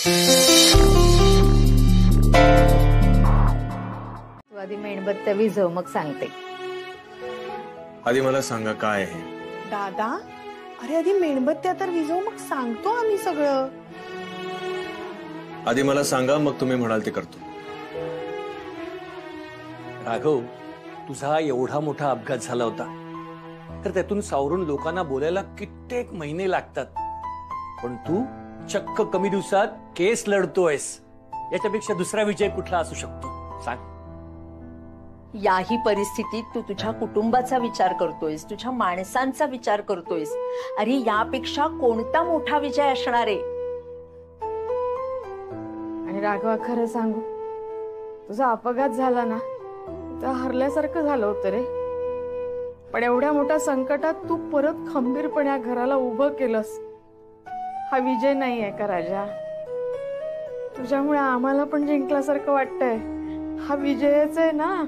तू आधी मेणबत्त्या विझव मग सांगते. आधी मला सांगा काय आहे. दादा अरे आधी मेणबत्त्या तर विझव मग सांगतो आम्ही सगळं. आधी मला सांगा मग तुम्ही म्हणाल ते करतो. राघव, तुझा एवढा मोठा अपघात झाला होता तर त्यातून सावरून लोकांना बोलायला कित्येक महिने लागतात, पण तू चक्क कमी दिवसात केस लढतोयस. याच्यापेक्षा दुसरा विजय कुठला असू शकतो सांग. याही परिस्थितीत तू तुझ्या कुटुंबाचा विचार करतोयस, तुझ्या माणसांचा विचार करतोयस. अरे यापेक्षा कोणता मोठा विजय असणार आहे. आणि राघवा खरं सांगू, तुझा अपघात झाला ना तर हरल्यासारखं झालं होतं रे. पण एवढ्या मोठ्या संकटात तू परत खंबीरपणे या घराला उभं केलंस. हा विजय नाही आहे का राजा? तुझ्यामुळे आम्हाला पण जिंकल्यासारखं वाटतंय. हा विजयच आहे ना.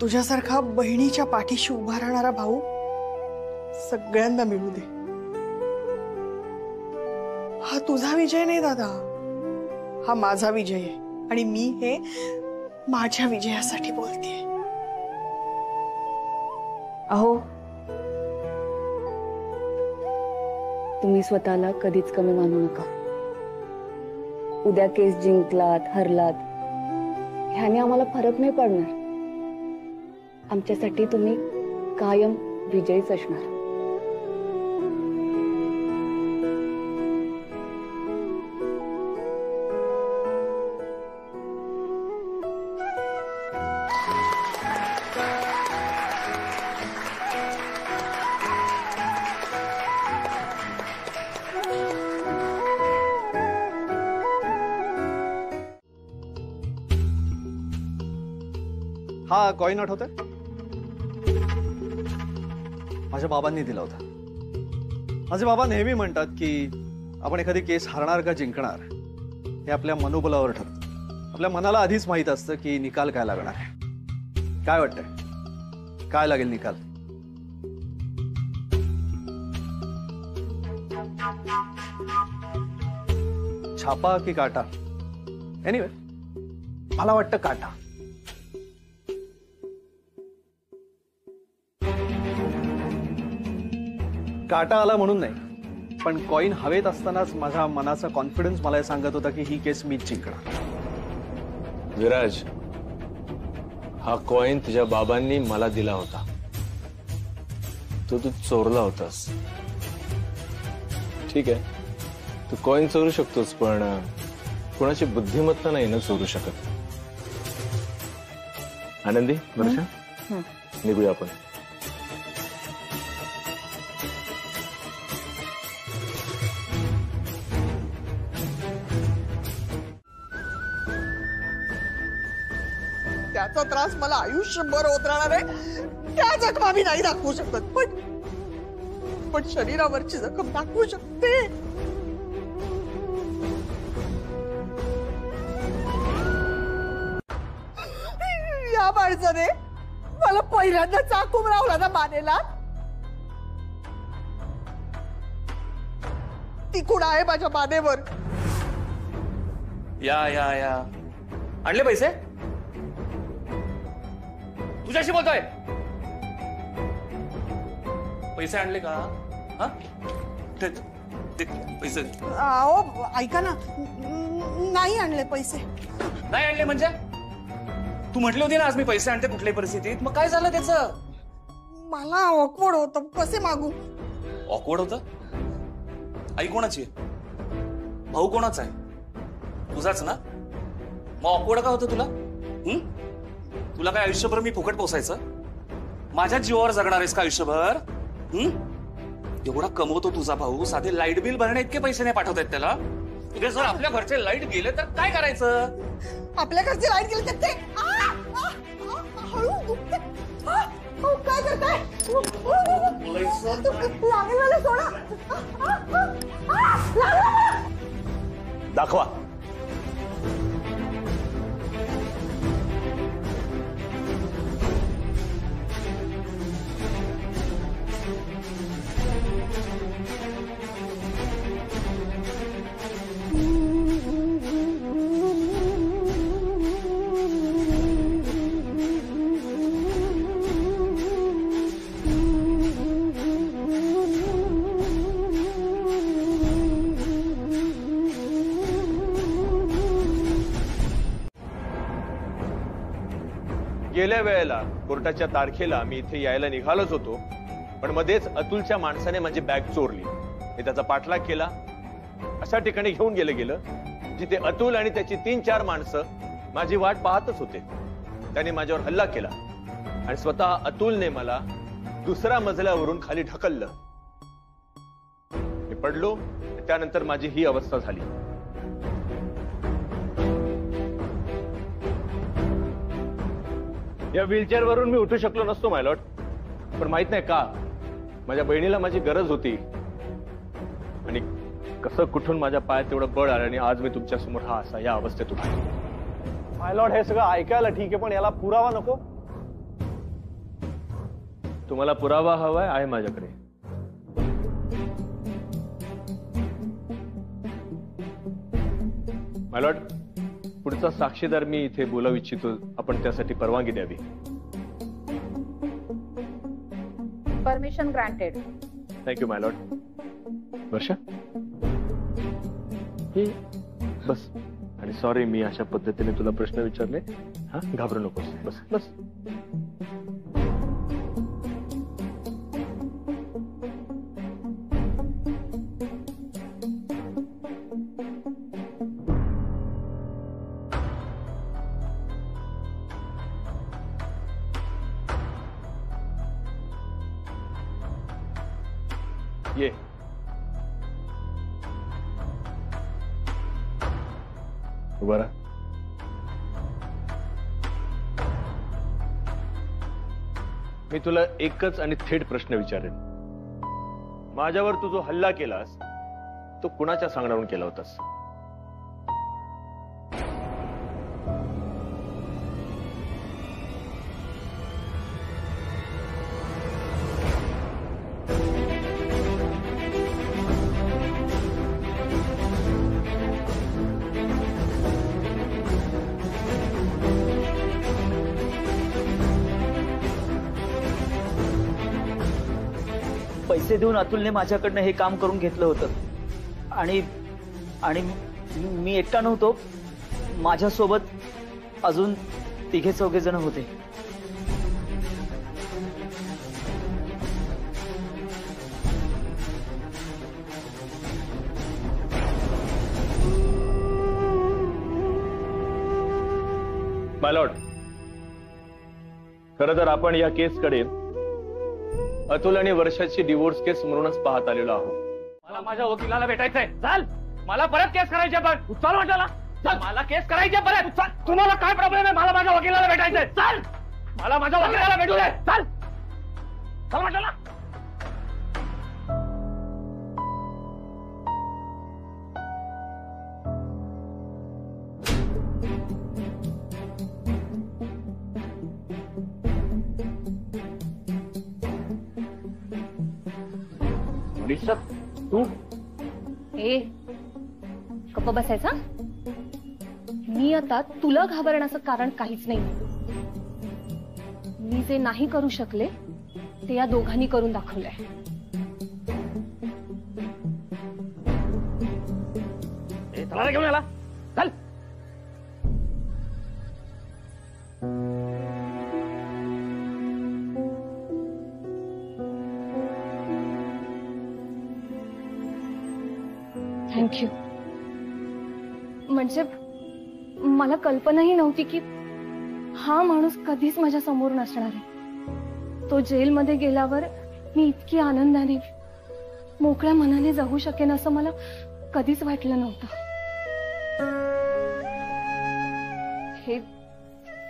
तुझ्यासारखा बहिणीच्या पाठीशी उभा राहणारा भाऊ सगळ्यांना मिळू दे. हा तुझा विजय नाही दादा, हा माझा विजय आहे. आणि मी हे माझ्या विजयासाठी बोलतेय. अहो, तुम्ही स्वतःला कधीच कमी मानू नका. उद्या केस जिंकलात हरलात ह्याने आम्हाला फरक नाही पडणार. आमच्यासाठी तुम्ही कायम विजयीच असणार. हा कॉइन आठवत आहे? माझ्या बाबांनी दिला होता. माझे बाबा नेहमी म्हणतात की आपण एखादी केस हरणार का जिंकणार हे आपल्या मनोबलावर ठरतं. आपल्या मनाला आधीच माहित असतं की निकाल काय लागणार आहे. काय वाटतंय, काय लागेल निकाल? छापा की काटा? एनिवे मला वाटतं काटा. काटा आला म्हणून नाही, पण कॉइन हवेत असतानाच माझ्या मनाचा कॉन्फिडन्स मला सांगत होता की ही केस मीच जिंकणार. विराज, हा कॉइन तुझ्या बाबांनी मला दिला होता. तो तू चोरला होतास. ठीक आहे, तू कॉइन चोरू शकतोस, पण कोणाची बुद्धिमत्ता नाही ना चोरू शकत. आनंदी, वर्षा, निघूया आपण. त्याचा त्रास मला आयुष्यभर होत राहणार आहे. त्या जखमा मी नाही दाखवू शकत, पण शरीरावरची जखम दाखवू शकते. या माणसाने मला पहिल्यांदा चाकू मारला ना मानेला. ती कुणा आहे माझ्या मानेवर? या या या आणले पैसे? तुझ्याशी बोलतोय. पैसे आणले का? हा पैसे? अहो ऐका ना, नाही आणले पैसे. नाही आणले म्हणजे? तू म्हटली होती ना आज मी पैसे आणते कुठल्याही परिस्थितीत. मग काय झालं त्याचं? मला ऑकवर्ड होतं, कसे मागू? ऑकवर्ड होतं? आई कोणाची आहे? भाऊ कोणाचा आहे? तुझाच ना. मग ऑकवर्ड का होतं तुला? तुला काय आयुष्यभर मी फुकट पोसायचं? माझ्या जीवावर जगणार आहेस का आयुष्यभर? एवढा कमवतो तुझा भाऊ, साधे लाईट बिल भरणे इतके पैसे नाही पाठवत आहेत त्याला. उद्या जर आपल्या घरचे लाईट गेले तर काय करायचं? आपल्या घरचे लाईट गेले तर ते हळू दुखते. काय करताय? लागेल मला सोडा. दाखवा. पहिल्या वेळेला कोर्टाच्या तारखेला मी इथे यायला निघालोच होतो, पण मध्येच अतुलच्या माणसाने माझी बॅग चोरली. मी त्याचा पाठलाग केला. अशा ठिकाणी घेऊन गेलं जिथे अतुल आणि त्याची 3-4 माणसं माझी वाट पाहतच होते. त्याने माझ्यावर हल्ला केला आणि स्वतः अतुलने मला दुसऱ्या मजल्यावरून खाली ढकललं. मी पडलो. त्यानंतर माझी ही अवस्था झाली. या व्हीलचेअर वरून मी उठू शकलो नसतो माय लॉर्ड, पण माहित नाही का माझ्या बहिणीला माझी गरज होती आणि कसं कुठून माझ्या पायात तेवढं बळ आलं आणि आज मी तुमच्या समोर हा असा या अवस्थेत उभा आहे. माय लॉर्ड, हे सगळं ऐकायला ठीक आहे, पण याला पुरावा नको? तुम्हाला पुरावा हवाय? आहे माझ्याकडे. माय लॉर्ड, पुढचा साक्षीदार मी इथे बोलावू इच्छितो. आपण त्यासाठी परवानगी द्यावी. Permission granted. थँक्यू माय लॉर्ड. वर्षा, हे बस. आणि सॉरी मी अशा पद्धतीने तुला प्रश्न विचारले. हा, घाबरू नकोस. बस बस. ये. उभा राहा. मी तुला एकच आणि थेट प्रश्न विचारेन. माझ्यावर तू जो हल्ला केलास तो कुणाच्या सांगण्यावरून केला होतास? पैसे देऊन अतुलने माझ्याकडनं हे काम करून घेतलं होतं आणि आणि मी एकटा नव्हतो. माझ्यासोबत अजून 3-4 जण होते. माय लॉर्ड, खरं तर आपण या केसकडे अतुल आणि वर्षाची डिवोर्स केस म्हणूनच पाहत आलेलो आहोत. मला माझ्या वकिलाला भेटायचंय. चाल, मला परत केस करायची. पण चाल म्हटलं. चल, मला केस करायची परत. तुम्हाला काय प्रॉब्लेम आहे? मला माझ्या वकिलाला भेटायचंय. चाल, मला माझ्या वकिलाला भेटू दे. चाल चाल म्हटलं ना. तू ए, गप्प बसायचा. मी आता तुला घाबरण्याचं कारण काहीच नाही. मी जे नाही करू शकले ते या दोघांनी करून दाखवलंय. चला घेऊन आला. चल. थँक्यू. म्हणजे मला कल्पनाही नव्हती की हा माणूस कधीच माझ्या समोर नसणार आहे. तो जेलमध्ये गेल्यावर मी इतकी आनंदाने मोकळ्या मनाने जगू शकेन असं मला कधीच वाटलं नव्हतं. हे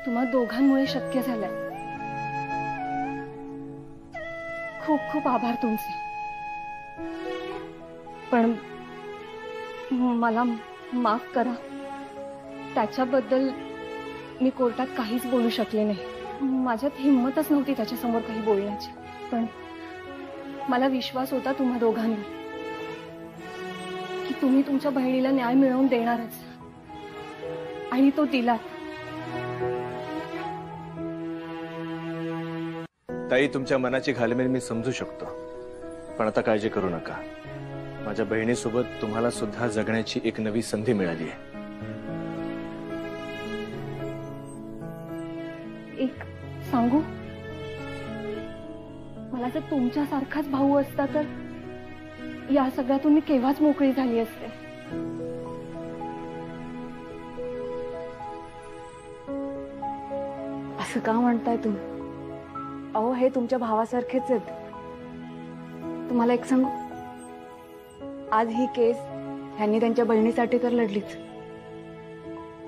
तुम्हा दोघांमुळे शक्य झालंय. खूप खूप आभार तुमचे. पण मला माफ करा. त्याच्याबद्दल मी कोर्टात काहीच बोलू शकले नाही. माझ्यात हिंमतच नव्हती त्याच्यासमोर काही बोलण्याची. पण मला विश्वास होता तुम्हा दोघांवर की तुम्ही तुमच्या बहिणीला न्याय मिळवून देणारच. आणि तो दिला. ताई, तुमच्या मनाची घालमेल मी समजू शकतो, पण आता काळजी करू नका. माझ्या बहिणीसोबत तुम्हाला सुद्धा जगण्याची एक नवी संधी मिळाली आहे. सांगू, मला जर तुमच्यासारखाच भाऊ असता तर या सगळ्यातून मी केव्हाच मोकळी झाली असते. असं का म्हणताय तुम्ही? अहो, हे तुमच्या भावासारखेच आहेत. तुम्हाला एक सांगू, आज ही केस ह्यांनी त्यांच्या बहिणीसाठी तर लढलीच,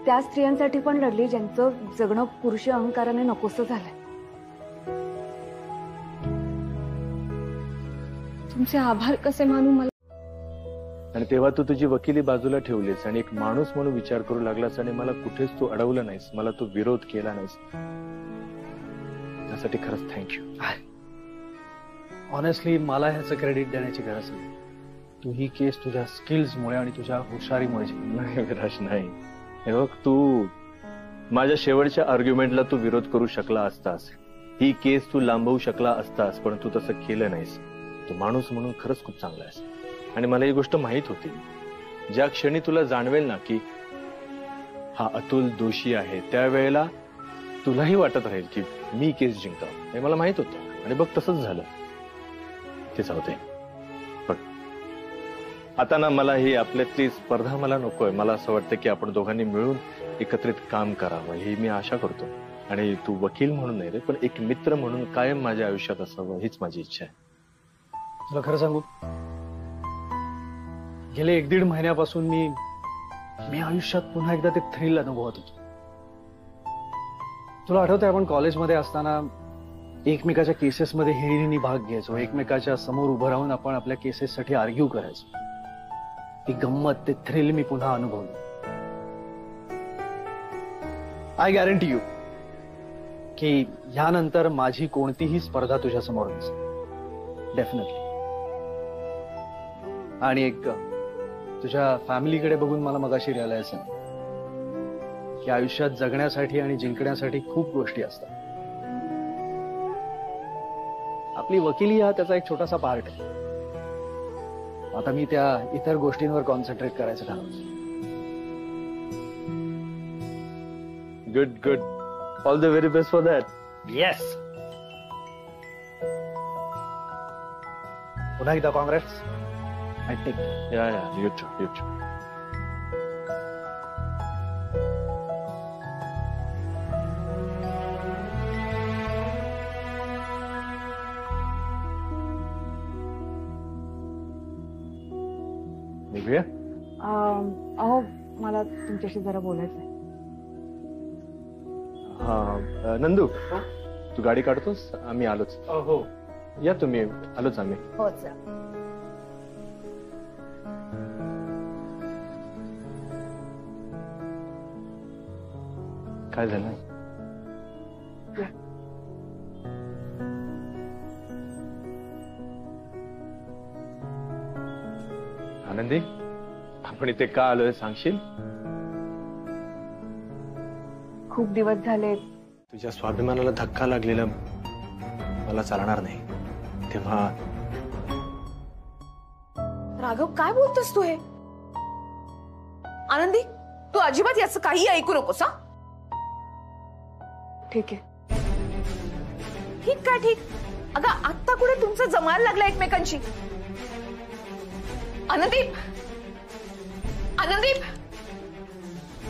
त्या स्त्रियांसाठी पण लढली ज्यांचं जगणं पुरुष अहंकाराने नकोसं झालंय. तुमचे आभार कसे मानू मला. आणि तेव्हा तू तुझी वकिली बाजूला ठेवलीस आणि एक माणूस म्हणून विचार करू लागलास आणि मला कुठेच तू अडवलं नाहीस, मला तू विरोध केला नाहीस. त्यासाठी खरंच थँक्यू. ऑनेस्टली मला ह्याचं क्रेडिट देण्याची गरज नाही. तू ही केस तुझ्या स्किल्समुळे आणि तुझ्या हुशारीमुळे जिंकली. नाही विराज, नाही. हे बघ, तू माझ्या शेवटच्या आर्ग्युमेंटला तू विरोध करू शकला असतास, ही केस तू लांबवू शकला असतास, पण तू तसं केलं नाहीस. तू माणूस म्हणून खरंच खूप चांगला आहेस. आणि मला ही गोष्ट माहित होती, ज्या क्षणी तुला जाणवेल ना की हा अतुल दोषी आहे, त्यावेळेला तुलाही वाटत राहील की मी केस जिंकावं. हे मला माहित होतं आणि बघ तसंच झालं. ते जाऊ दे. पण आता ना मला ही आपल्यातली स्पर्धा मला नकोय. मला असं वाटतं की आपण दोघांनी मिळून एकत्रित काम करावं, ही मी आशा करतो. आणि तू वकील म्हणून नाही रे, पण एक मित्र म्हणून कायम माझ्या आयुष्यात असावं हीच माझी इच्छा आहे. तुला खरं सांगू, गेले 1-1.5 महिन्यापासून मी आयुष्यात पुन्हा एकदा ते थ्रिल अनुभवत होतो. तुला आठवतंय आपण कॉलेजमध्ये असताना एकमेकाच्या केसेसमध्ये हिरिरीने भाग घ्यायचो, एकमेकाच्या समोर उभं राहून आपण आपल्या केसेससाठी आर्ग्यू करायचो. ती गंमत, ते थ्रिल मी पुन्हा अनुभवलं. आय गॅरंटी यू की ह्यानंतर माझी कोणतीही स्पर्धा तुझ्या समोर नसेल. डेफिनेटली. आणि एक तुझ्या फॅमिलीकडे बघून मला मगाशी रिअलाइज झालं की आयुष्यात जगण्यासाठी आणि जिंकण्यासाठी खूप गोष्टी असतात. आपली वकिली हा त्याचा एक छोटासा पार्ट आहे. आता मी त्या इतर गोष्टींवर कॉन्सन्ट्रेट करायचं ठरवलं. Good good. All the very best for that. Yes. पुन्हा एकदा Congress. I take it. Yeah, you too, you too. निघूया? अहो, मला तुमच्याशी जरा बोलायचंय. हा, नंदू, तू गाडी काढतोस? आम्ही आलोच. हो. या तुम्ही, आलोच आम्ही. हो चल. काय झालं? आनंदी, आपण इथे का आलोय सांगशील? खूप दिवस झाले. तुझ्या स्वाभिमानाला धक्का लागलेला मला चालणार नाही. तेव्हा राघव, काय बोलतोस तू हे? आनंदी, तू अजिबात याचं काही ऐकू नकोस. हा, ठीक आहे. ठीक काय ठीक? अगं, आत्ता कुठे तुमचं जमायला लागलं एकमेकांशी? आनंदीप, आनंदीप,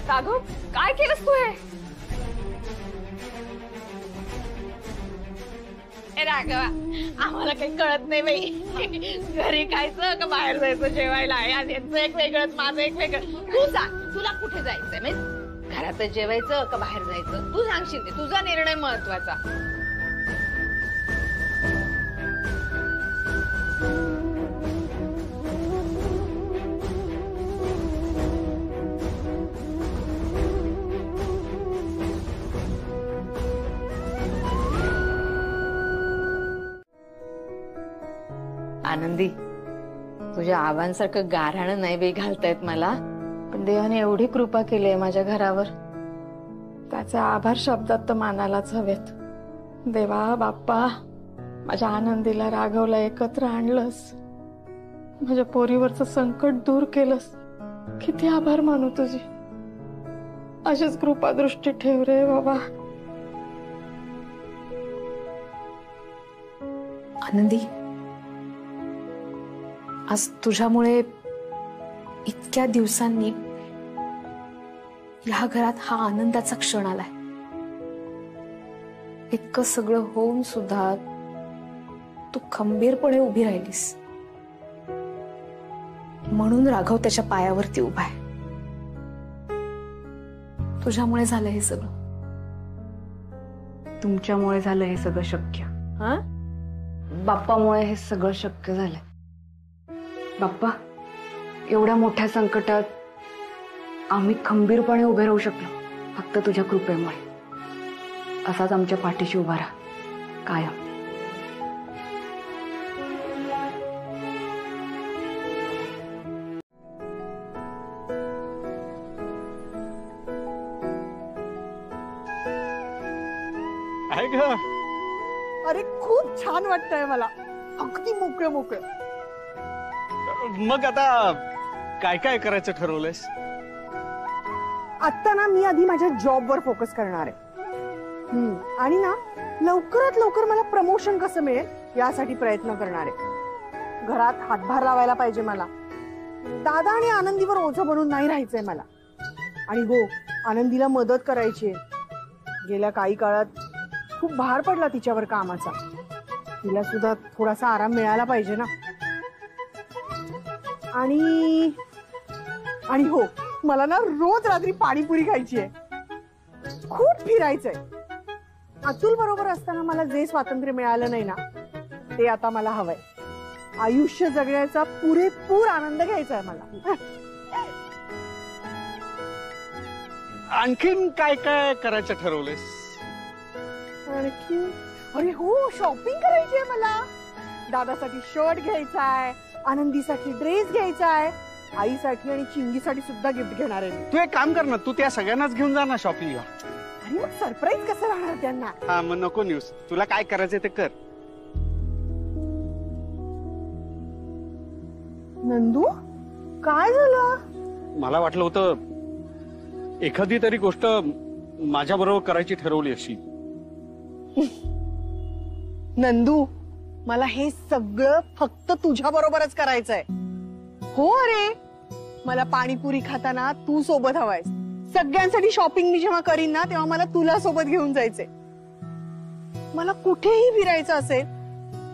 राघव, काय केलंस तू हे? राघवा, आम्हाला काही कळत नाही बाई. घरी खायचं का बाहेर जायचं जेवायला? यांचं एक वेगळंच, माझं एक वेगळं. तू सांग, तुला कुठे जायचंय? म्हणजे घरातच जेवायचं का बाहेर जायचं? तू सांगशील ते. तुझा निर्णय महत्वाचा. आनंदी, तुझ्या आबांसारखं गाऱ्हाणं नाही बे घालतायत मला. पण देवाने एवढी कृपा केली आहे माझ्या घरावर, त्याचे आभार शब्दात तर मानायलाच हवेत. देवा बाप्पा, माझ्या आनंदीला, राघवला एकत्र आणलंस, माझ्या पोरीवरचं संकट दूर केलंस. किती आभार मानू तुझी. अशीच कृपा दृष्टी ठेव रे बाबा. आनंदी, आज तुझ्यामुळे इतक्या दिवसांनी ह्या घरात हा आनंदाचा क्षण आलाय. इतकं सगळं होऊन सुद्धा तू खंबीरपणे उभी राहिलीस, म्हणून राघव त्याच्या पायावरती उभा आहे. तुझ्यामुळे झालं हे सगळं. तुमच्यामुळे झालं हे सगळं शक्य. हा? बाप्पामुळे हे सगळं शक्य झालंय. बाप्पा, एवढ्या मोठ्या संकटात आम्ही खंबीरपणे उभे राहू शकलो फक्त तुझ्या कृपेमुळे. असाच आमच्या पाठीशी उभा राहा कायम. आहे ग? अरे खूप छान वाटतंय मला, अगदी मोकळं मोकळं. मग आता काय काय करायचं ठरवलंयस? आता ना मी आधी माझ्या जॉबवर फोकस करणार आहे. आणि ना लवकरात लवकर मला प्रमोशन कसं मिळेल यासाठी प्रयत्न करणार आहे. घरात हातभार लावायला पाहिजे मला. दादा आणि आनंदीवर ओझं बनून नाही राहायचंय मला. आणि हो, आनंदीला मदत करायची आहे. गेल्या काही काळात खूप भार पडला तिच्यावर कामाचा. तिला सुद्धा थोडासा आराम मिळाला पाहिजे ना. आणि आणि हो, मला ना रोज रात्री पाणीपुरी खायची आहे. खूप फिरायचंय. अतुल बरोबर असताना मला जे स्वातंत्र्य मिळालं नाही ना, ते आता मला हवंय. आयुष्य जगण्याचा पुरेपूर आनंद घ्यायचा आहे मला. आणखीन काय काय करायचं ठरवलंयस? आणखी अरे हो, शॉपिंग करायची आहे मला. दादासाठी शर्ट घ्यायचा आहे, आनंदीसाठी ड्रेस घ्यायचा आहे, आईसाठी आणि चिंगीसाठी सुद्धा गिफ्ट घेणार आहे. तू एक काम कर ना, तू त्या सगळ्यांनाच घेऊन जा ना शॉपिंगला. आणि मग सरप्राईज कसं राहणार त्यांना? हा, मग नको न्यूज. तुला काय करायचंय ते कर. नंदू, काय झालं? मला वाटलं होतं एखादी तरी गोष्ट माझ्या बरोबर करायची ठरवली अशी. नंदू, मला हे सगळं फक्त तुझ्या बरोबरच करायचंय. हो अरे, मला पाणीपुरी खाताना तू सोबत हवायस. सगळ्यांसाठी शॉपिंग मी जेव्हा करीन ना, तेव्हा मला तुला सोबत घेऊन जायचंय. मला कुठेही फिरायचं असेल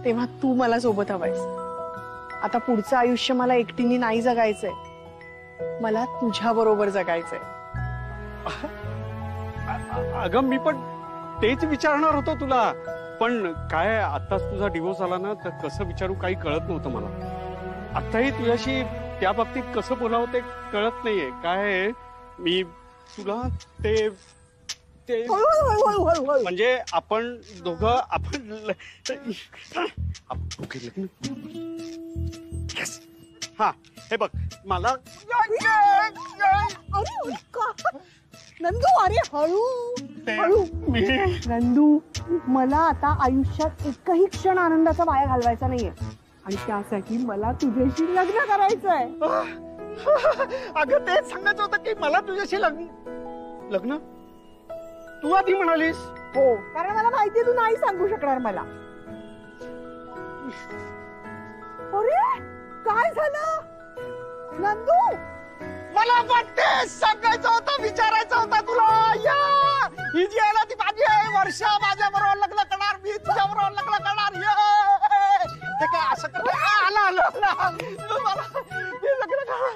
तेव्हा तू मला सोबत हवायस. आता पुढचं आयुष्य मला एकटीने नाही जगायचंय, मला तुझ्या बरोबर जगायचंय. अगं, मी पण तेच विचारणार होतो तुला. पण काय, आताच तुझा डिवोर्स झाला ना, तर कसं विचारू काही कळत नव्हतं मला. आताही तुझ्याशी त्या बाबतीत कसं बोलावं ते कळत नाहीये. काय मी तुला ते ते म्हणजे आपण दोघं हा, हे बघ मला. नंदू, अरे हळू हळू. नंदू, मला आता आयुष्यात एकही क्षण आनंदाचा वाया घालवायचा नाहीये. आणि त्यासाठी मला तुझ्याशी लग्न करायचंय. अगं, तेच सांगायचं होतं की मला तुझ्याशी लग्न. तू आधी म्हणालीस. हो, कारण मला माहितीये तू नाही सांगू शकणार मला. अरे काय झालं नंदू? मला वाटते सांगायचं होतं, विचारायचं होतं तुला. या ही जी आहे ना, ती माझी आहे. वर्षा माझ्या बरोबर लग्न करणार, मी तुझ्या बरोबर लग्न करणार. ते काय असं कर. आला मी लग्न करणार.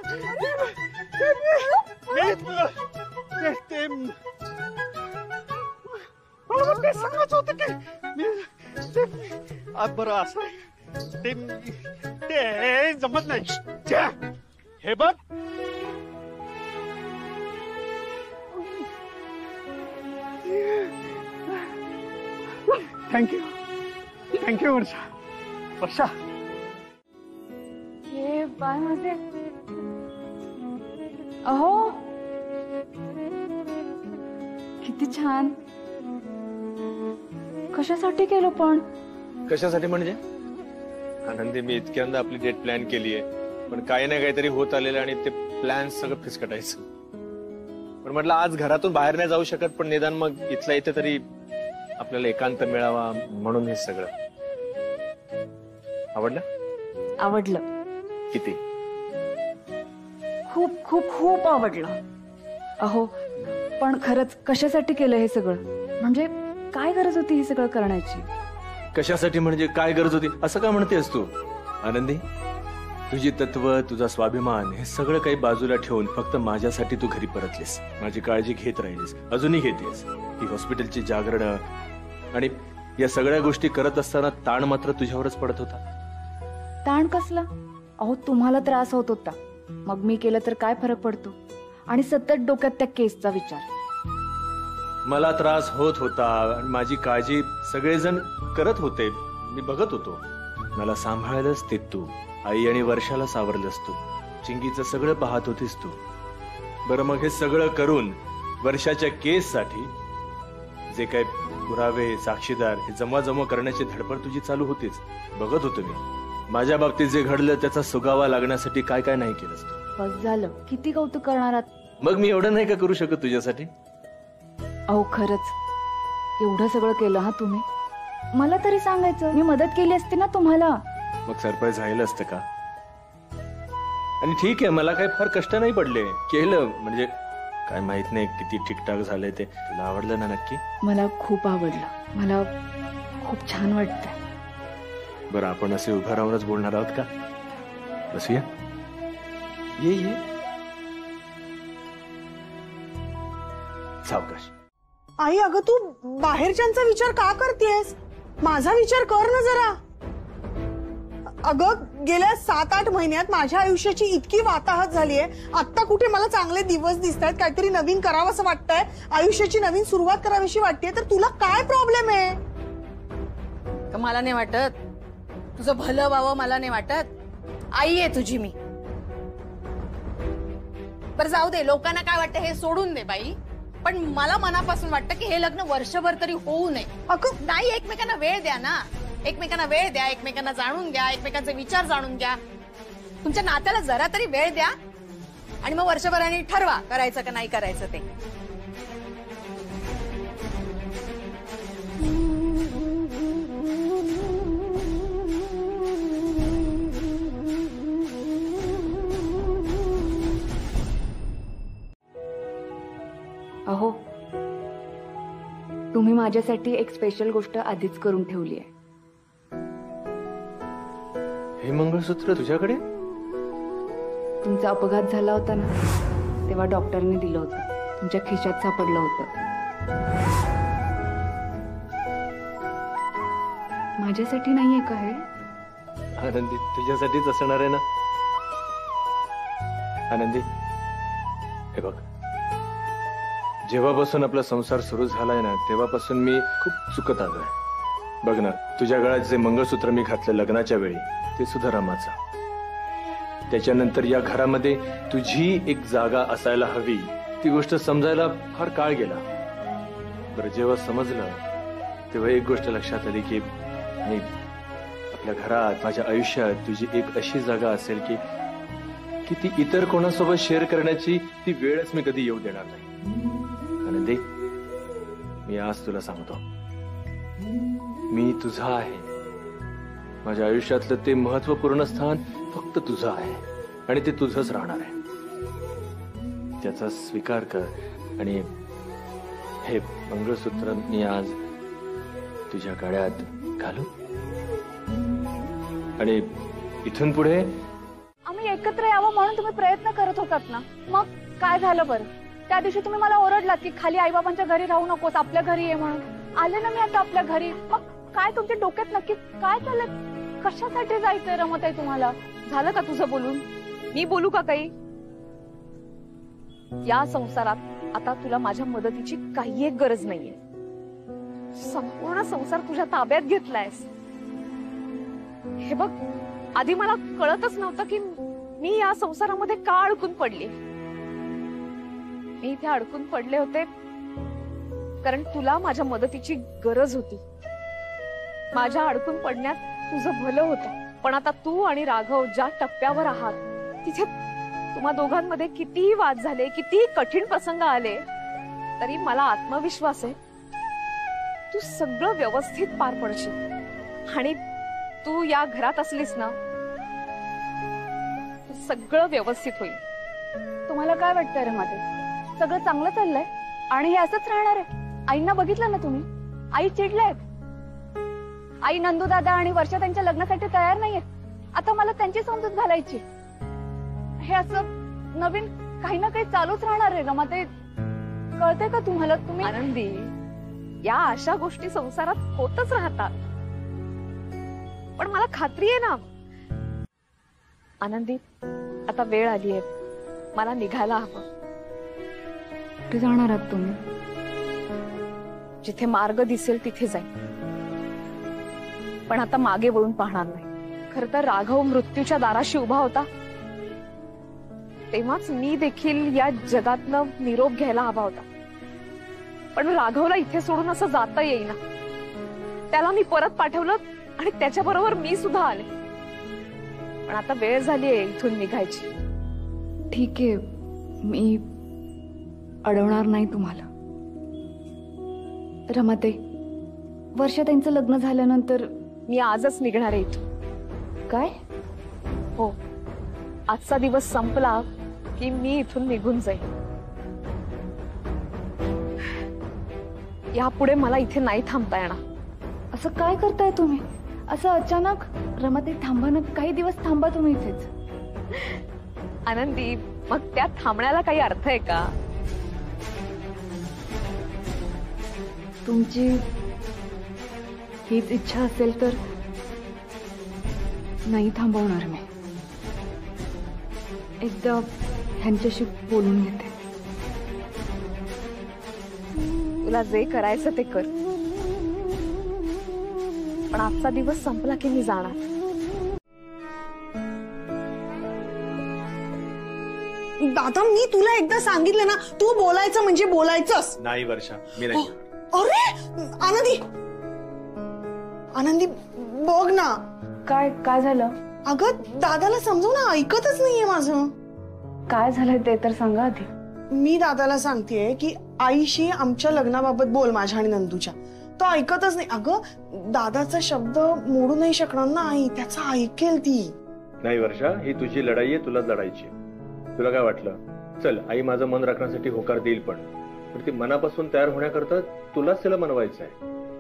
मला ते सांगायचं होतं की बरं असं ते जमत नाही. हे बघ, थँक्यू वर्षा. हे बाय माझे. अहो, किती छान. कशासाठी केलं पण? कशासाठी म्हणजे? आनंदी, मी इतक्यांदा आपली डेट प्लॅन केली आहे, पण काही ना काहीतरी होत आलेलं आणि ते प्लॅन सगळं फिसकटायचं. पण म्हटलं आज घरातून बाहेर नाही जाऊ शकत, पण निदान मग इथल्या इथे तरी आपल्याला एकांत मिळावा, म्हणून हे सगळं. आवडलं? आवडलं, किती? खूप खूप खूप आवडलं. अहो पण खरंच कशासाठी केलं हे सगळं? म्हणजे काय गरज होती ही सगळं करण्याची? कशासाठी म्हणजे काय गरज होती असं का म्हणतेस तू? आनंदी, तुझी तत्व, तुझा स्वाभिमान हे सगळं काही बाजूला ठेवून फक्त माझ्यासाठी तू घरी परतलीस, माझी काळजी घेत राहिलीस, अजूनही घेतेस. ही हॉस्पिटलची जागरणं आणि या सगळ्या गोष्टी करत असताना ताण मात्र तुझ्यावरच पडत होता. ताण कसला? अहो तुम्हाला त्रास होत होता, मग मी केलं तर काय फरक पडतो? आणि सतत डोक्यात त्या केसचा विचार. मला त्रास होत होता आणि माझी काळजी सगळेजण करत होते, मी बघत होतो. मला सांभाळलंस ते तू, आई आणि वर्षाला सावरलंस तू, चिंगीचं सगळं पाहत होतीस तू. बरं मग हे सगळं करून वर्षाच्या केससाठी जे काही पुरावे, साक्षीदार हे जमा करण्याची धडपड तुझी चालू होतीच, बघत होतो मी. माझ्या बाबतीत जे घडलं त्याचा सुगावा लागण्यासाठी काय काय नाही केलंस तू. बस झालं, किती कौतुक करणार आहात? मग मी एवढं नाही का करू शकत तुझ्यासाठी? अहो खरंच एवढं सगळं केलं हा तुम्ही. मला तरी सांगायचं, मी मदत केली असती ना तुम्हाला. मग सरप्राईज राहिलं असतं का? आणि ठीक आहे, मला काही फार कष्ट नाही पडले, केलं. म्हणजे काय माहित नाही किती ठीकठाक झालंय ते. तुला आवडलं ना नक्की? मला खूप आवडलं, मला खूप छान वाटतंय. बरं आपण असे उभं राहूनच बोलणार आहोत का? बसूया. ये ये सावकाश. आई अगं तू बाहेरच्यांचा विचार का करतेस? माझा विचार कर ना जरा. अगं गेल्या 7-8 महिन्यात माझ्या आयुष्याची इतकी वाताहत झालीये. आता कुठे मला चांगले दिवस दिसत आहेत, काहीतरी नवीन करावं असं वाटतंय, आयुष्याची नवीन सुरुवात करावीशी वाटतेय. तर तुला काय प्रॉब्लेम आहे? मला नाही वाटत तुझं भलं व्हावं, मला नाही वाटत. आई आहे तुझी मी. बरं जाऊ दे, लोकांना काय वाटतं हे सोडून दे बाई. पण मला मनापासून वाटतं की हे लग्न वर्षभर तरी होऊ नये. नाही, एकमेकांना वेळ द्या ना, एकमेकांना वेळ द्या, एकमेकांना जाणून घ्या, एकमेकांचे विचार जाणून घ्या. तुमच्या नात्याला जरा तरी वेळ द्या आणि मग वर्षभराने ठरवा करायचं का नाही करायचं ते. अहो तुम्ही माझ्यासाठी एक स्पेशल गोष्ट आधीच करून ठेवली आहे. हे मंगळसूत्र तुझ्याकडे? तुमचा अपघात झाला होता ना, तेव्हा डॉक्टरने दिलं होतं, तुमच्या खिशात सापडलं होतं. माझ्यासाठी नाहीये का हे? आनंदी तुझ्यासाठीच असणार आहे ना. आनंदी हे बघ, जेव्हापासून आपला संसार सुरू झालाय ना तेव्हापासून मी खूप चुकत आलोय. बघ ना, तुझ्या गळ्यात जे मंगळसूत्र मी घातलं लग्नाच्या वेळी ते सुद्धा रमाचं. त्याच्यानंतर या घरामध्ये तुझी एक जागा असायला हवी ती गोष्ट समजायला फार काळ गेला. बरं जेव्हा समजलं तेव्हा एक गोष्ट लक्षात आली की आपल्या घरात, माझ्या आयुष्यात तुझी एक अशी जागा असेल की ती इतर कोणासोबत शेअर करण्याची ती वेळच मी कधी येऊ देणार नाही. आनंदी मी आज तुला सांगतो, मी तुझा आहे. माझ्या आयुष्यातलं ते महत्वपूर्ण स्थान फक्त तुझं आहे आणि ते तुझंच राहणार आहे. त्याचा स्वीकार कर आणि हे मंगळसूत्र मी आज तुझ्या गळ्यात घालू आणि इथून पुढे आम्ही एकत्र यावं म्हणून तुम्ही प्रयत्न करत होतात ना, मग काय झालं बरं? त्या दिवशी तुम्ही मला ओरडलात की खाली आईबाबांच्या घरी राहू नकोस, आपल्या घरी ये म्हणून. आले ना मी आता आपल्या घरी. मग काय तुमच्या डोक्यात नक्की काय चाललंय? कशासाठी जायचंय रमताई तुम्हाला? झालं का तुझं बोलून? मी बोलू का काही? या संसारात आता तुला माझ्या मदतीची काही एक गरज नाहीये. संपूर्ण संसार तुझ्या ताब्यात घेतलायस. हे बघ, आधी मला कळतच नव्हतं की मी या संसारामध्ये का अडकून पडले. मी इथे अडकून पडले होते कारण तुला माझ्या मदतीची गरज होती. माझ्या अडकून पडण्यात तुझं भलं होतं. पण आता तू आणि राघव ज्या टप्प्यावर आहात तिथे तुम्हा दोघांमध्ये कितीही वाद झाले, कितीही कठीण प्रसंग आले तरी मला आत्मविश्वास आहे तू सगळं व्यवस्थित पार पडशील. आणि तू या घरात असलीस ना सगळं व्यवस्थित होईल. तुम्हाला काय वाटतंय रमाताई? सगळं चांगलं चाललंय आणि हे असंच राहणार आहे. आईंना बघितलं ना तुम्ही, आई चिडल्यात. आई नंदू दादा आणि वर्षा त्यांच्या लग्नासाठी तयार नाहीये. आता मला त्यांची समजूत घालायची. हे असं नवीन काही ना काही चालूच राहणार आहे रमाताई. कळतंय का तुम्हाला? तुम्ही आनंदी, या अशा गोष्टी संसारात होतच राहतात. पण मला खात्री आहे ना आनंदी, आता वेळ आली आहे, मला निघायला हवं. कुठे जाणार आहात तुम्ही? जिथे मार्ग दिसेल तिथे जाईल, पण आता मागे वळून पाहणार नाही. खरं तर राघव मृत्यूच्या दाराशी उभा होता तेव्हाच मी देखील या जगातनं निरोप घ्यायला हवा होता. पण राघवला इथे सोडून असं जाता येईना. त्याला मी परत पाठवलं आणि त्याच्याबरोबर मी सुद्धा आले. पण आता वेळ झालीये इथून निघायची. ठीक आहे, मी अडवणार नाही तुम्हाला. रमाताई, वर्ष त्यांचं लग्न झाल्यानंतर मी आजच निघणार आहे इथून. काय? हो, आजचा दिवस संपला की मी इथून निघून जाईल. यापुढे मला इथे नाही थांबता येणार. असं काय करताय तुम्ही? असं अचानक? रमाताई थांबा ना, काही दिवस थांबा तुम्ही इथेच. आनंदी, मग त्या थांबण्याला काही अर्थ आहे का? तुमची हीच इच्छा असेल तर नाही थांबवणार मी. एकदा ह्यांच्याशी बोलून घेते. तुला जे करायचं ते कर, पण आजचा दिवस संपला की मी जाणार. दादा, मी तुला एकदा सांगितलं ना, तू बोलायचं म्हणजे बोलायचंच. नाही वर्षा, मी नाही. अरे आनंदी, आनंदी बघ ना. काय काय झालं? अगं दादाला समजव ना, ऐकतच नाहीये माझं. काय झालंय ते तर सांगा आधी. मी दादाला सांगतेय की आईशी आमच्या लग्नाबाबत बोल, माझ्या आणि नंदूच्या. तो ऐकतच नाही. अगं दादाचा शब्द मोडू नाही शकणार ना आई, त्याचा ऐकेल ती. नाही वर्षा, ही तुझी लढाई आहे, तुलाच लढायची. तुला काय वाटलं? चल, आई माझं मन राखण्यासाठी होकार देईल, पण ती मनापासून तयार होण्याकरता तुलाच त्याला मनवायचं आहे,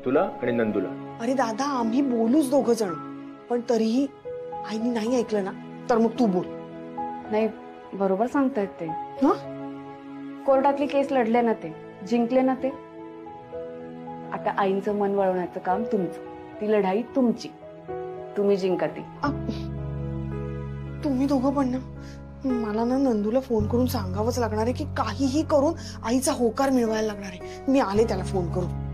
तुला आणि नंदूला. अरे दादा, आम्ही बोलूच दोघं जण, पण तरीही आईनी नाही ऐकलं ना, तर मग तू बोल. नाही, बरोबर सांगतायत ते. कोर्टातली केस लढले ना ते, जिंकले ना ते. आता आईंचं मन वळवण्याचं काम तुमचं, ती लढाई तुमची, तुम्ही जिंका ती. तुम्ही दोघं पण ना, मला ना नंदूला फोन करून सांगावंच लागणार आहे की काहीही करून आईचा होकार मिळवायला लागणार आहे. मी आले त्याला फोन करून.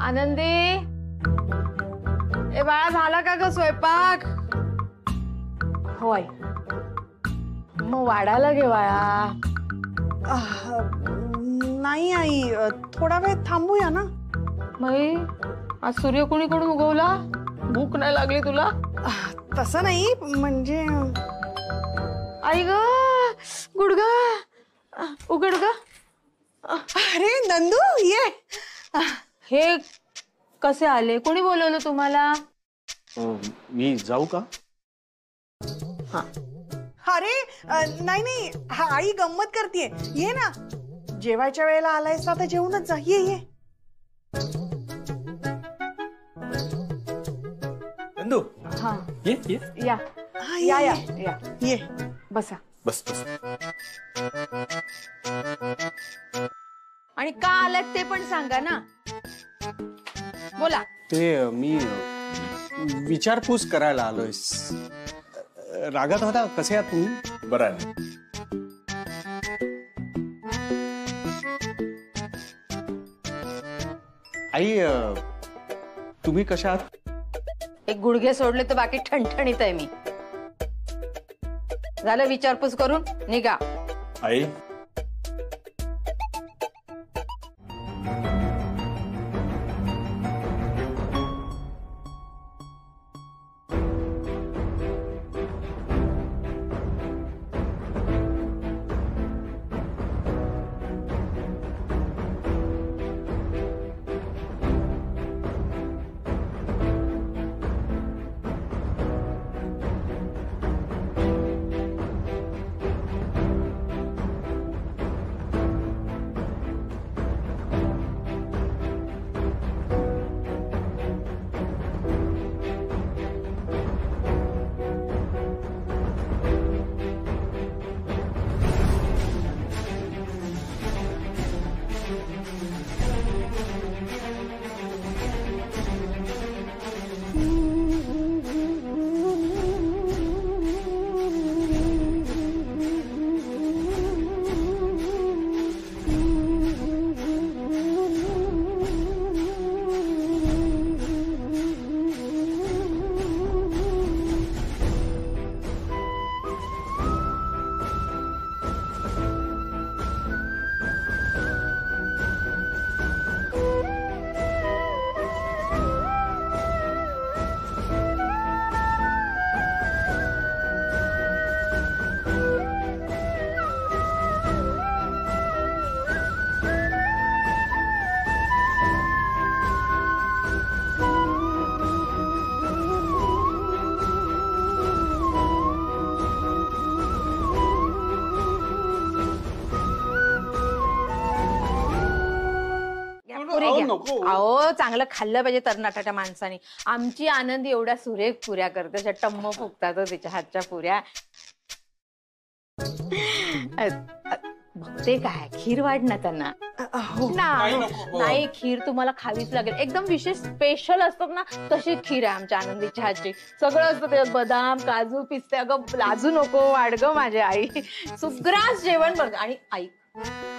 आनंदी, ए बाळा, झाला का ग स्वयंपाक? हो आई. मग वाढायला घे बाळा. नाही आई, थोडा वेळ थांबूया ना. मई, आज सूर्य कोणीकडून उगवला? भूक नाही लागली तुला? तसं नाही, म्हणजे आई ग, गुडगा उघड ग. अरे नंदू, ये. हे कसे आले? कोणी बोलवलं तुम्हाला? मी जाऊ का? अरे नाही नाही, आई गंमत करतीये. ये ना, जेवायच्या वेळेला आलायस आता जेवूनच जा. ये ये. नंदू, हा, ये ये. या या या या, ये. बसा. बस बस. आणि का आलात ते पण सांगा ना. बोला. ते मी विचारपूस करायला आलोय. रागात होता? कसे आहात तुम्ही? बरं आहे. आई, तुम्ही कशा आहात? एक गुडघे सोडले तर बाकी ठणठणीत आहे मी. झालं विचारपूस करून निघा. आई, नको. अहो चांगलं खाल्लं पाहिजे तरणाटाच्या माणसाने. आमची आनंदी एवढ्या सुरेख पुऱ्या करते, अशा टम्म फुगतात तिच्या हातच्या पुऱ्या. बघते काय खीर वाढ ना त्यांना. नाही खीर तुम्हाला खावीच लागेल. एकदम विशेष स्पेशल असतात ना तशी खीर आहे आमच्या आनंदीच्या हातची. सगळं असतं त्याच्यात, बदाम काजू पिस्ते. अगं लाजू नको वाढ ग माझी आई. सुग्रास जेवण बघ. आणि आई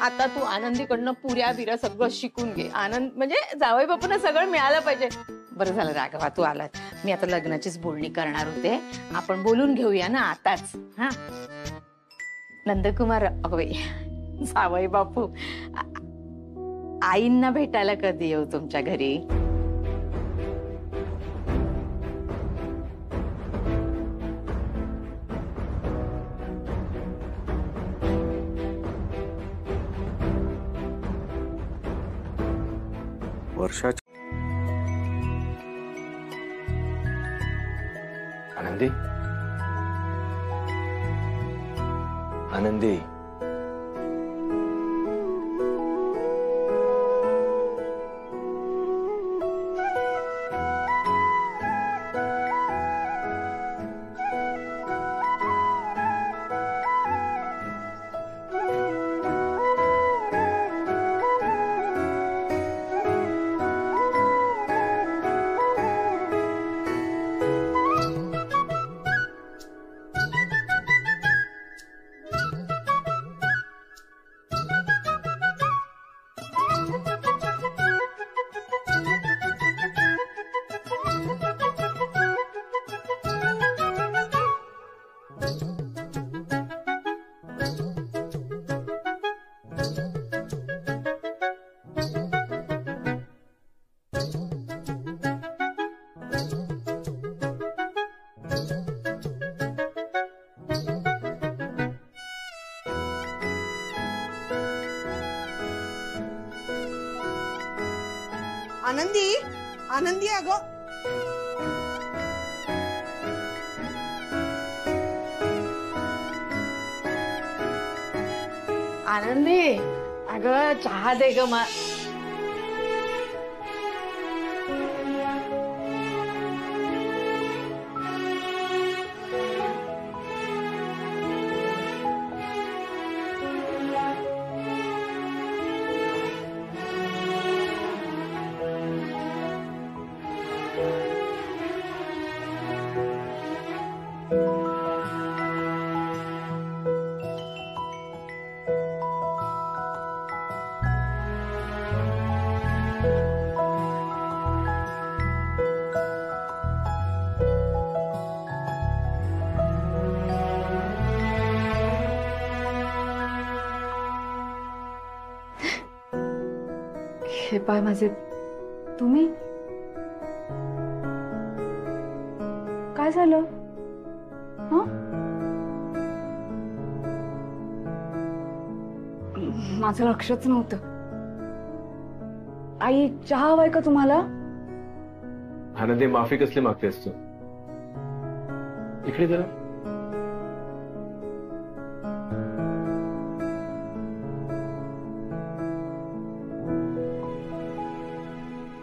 आता तू आनंदीकडनं पुऱ्या बिऱ्या सगळं शिकून घे. आनंद म्हणजे जावई बापूंना सगळं मिळालं पाहिजे. बरं झालं राघवा तू आलात. मी आता लग्नाचीच बोलणी करणार होते. आपण बोलून घेऊया ना आताच. हा नंदकुमार, अगं बाई जावई बापू, आईंना भेटायला कधी येऊ तुमच्या घरी? वर्षाची आनंदी, आनंदी आनंदी, आनंदी अगं आनंदी, अगं चहा दे ग. हे पाय माझे, तुम्ही काय झालं? माझं लक्षच नव्हतं. आई चहा हवाय का तुम्हाला? आनंदी माफी कसली मागतेस तू? इकडे जरा.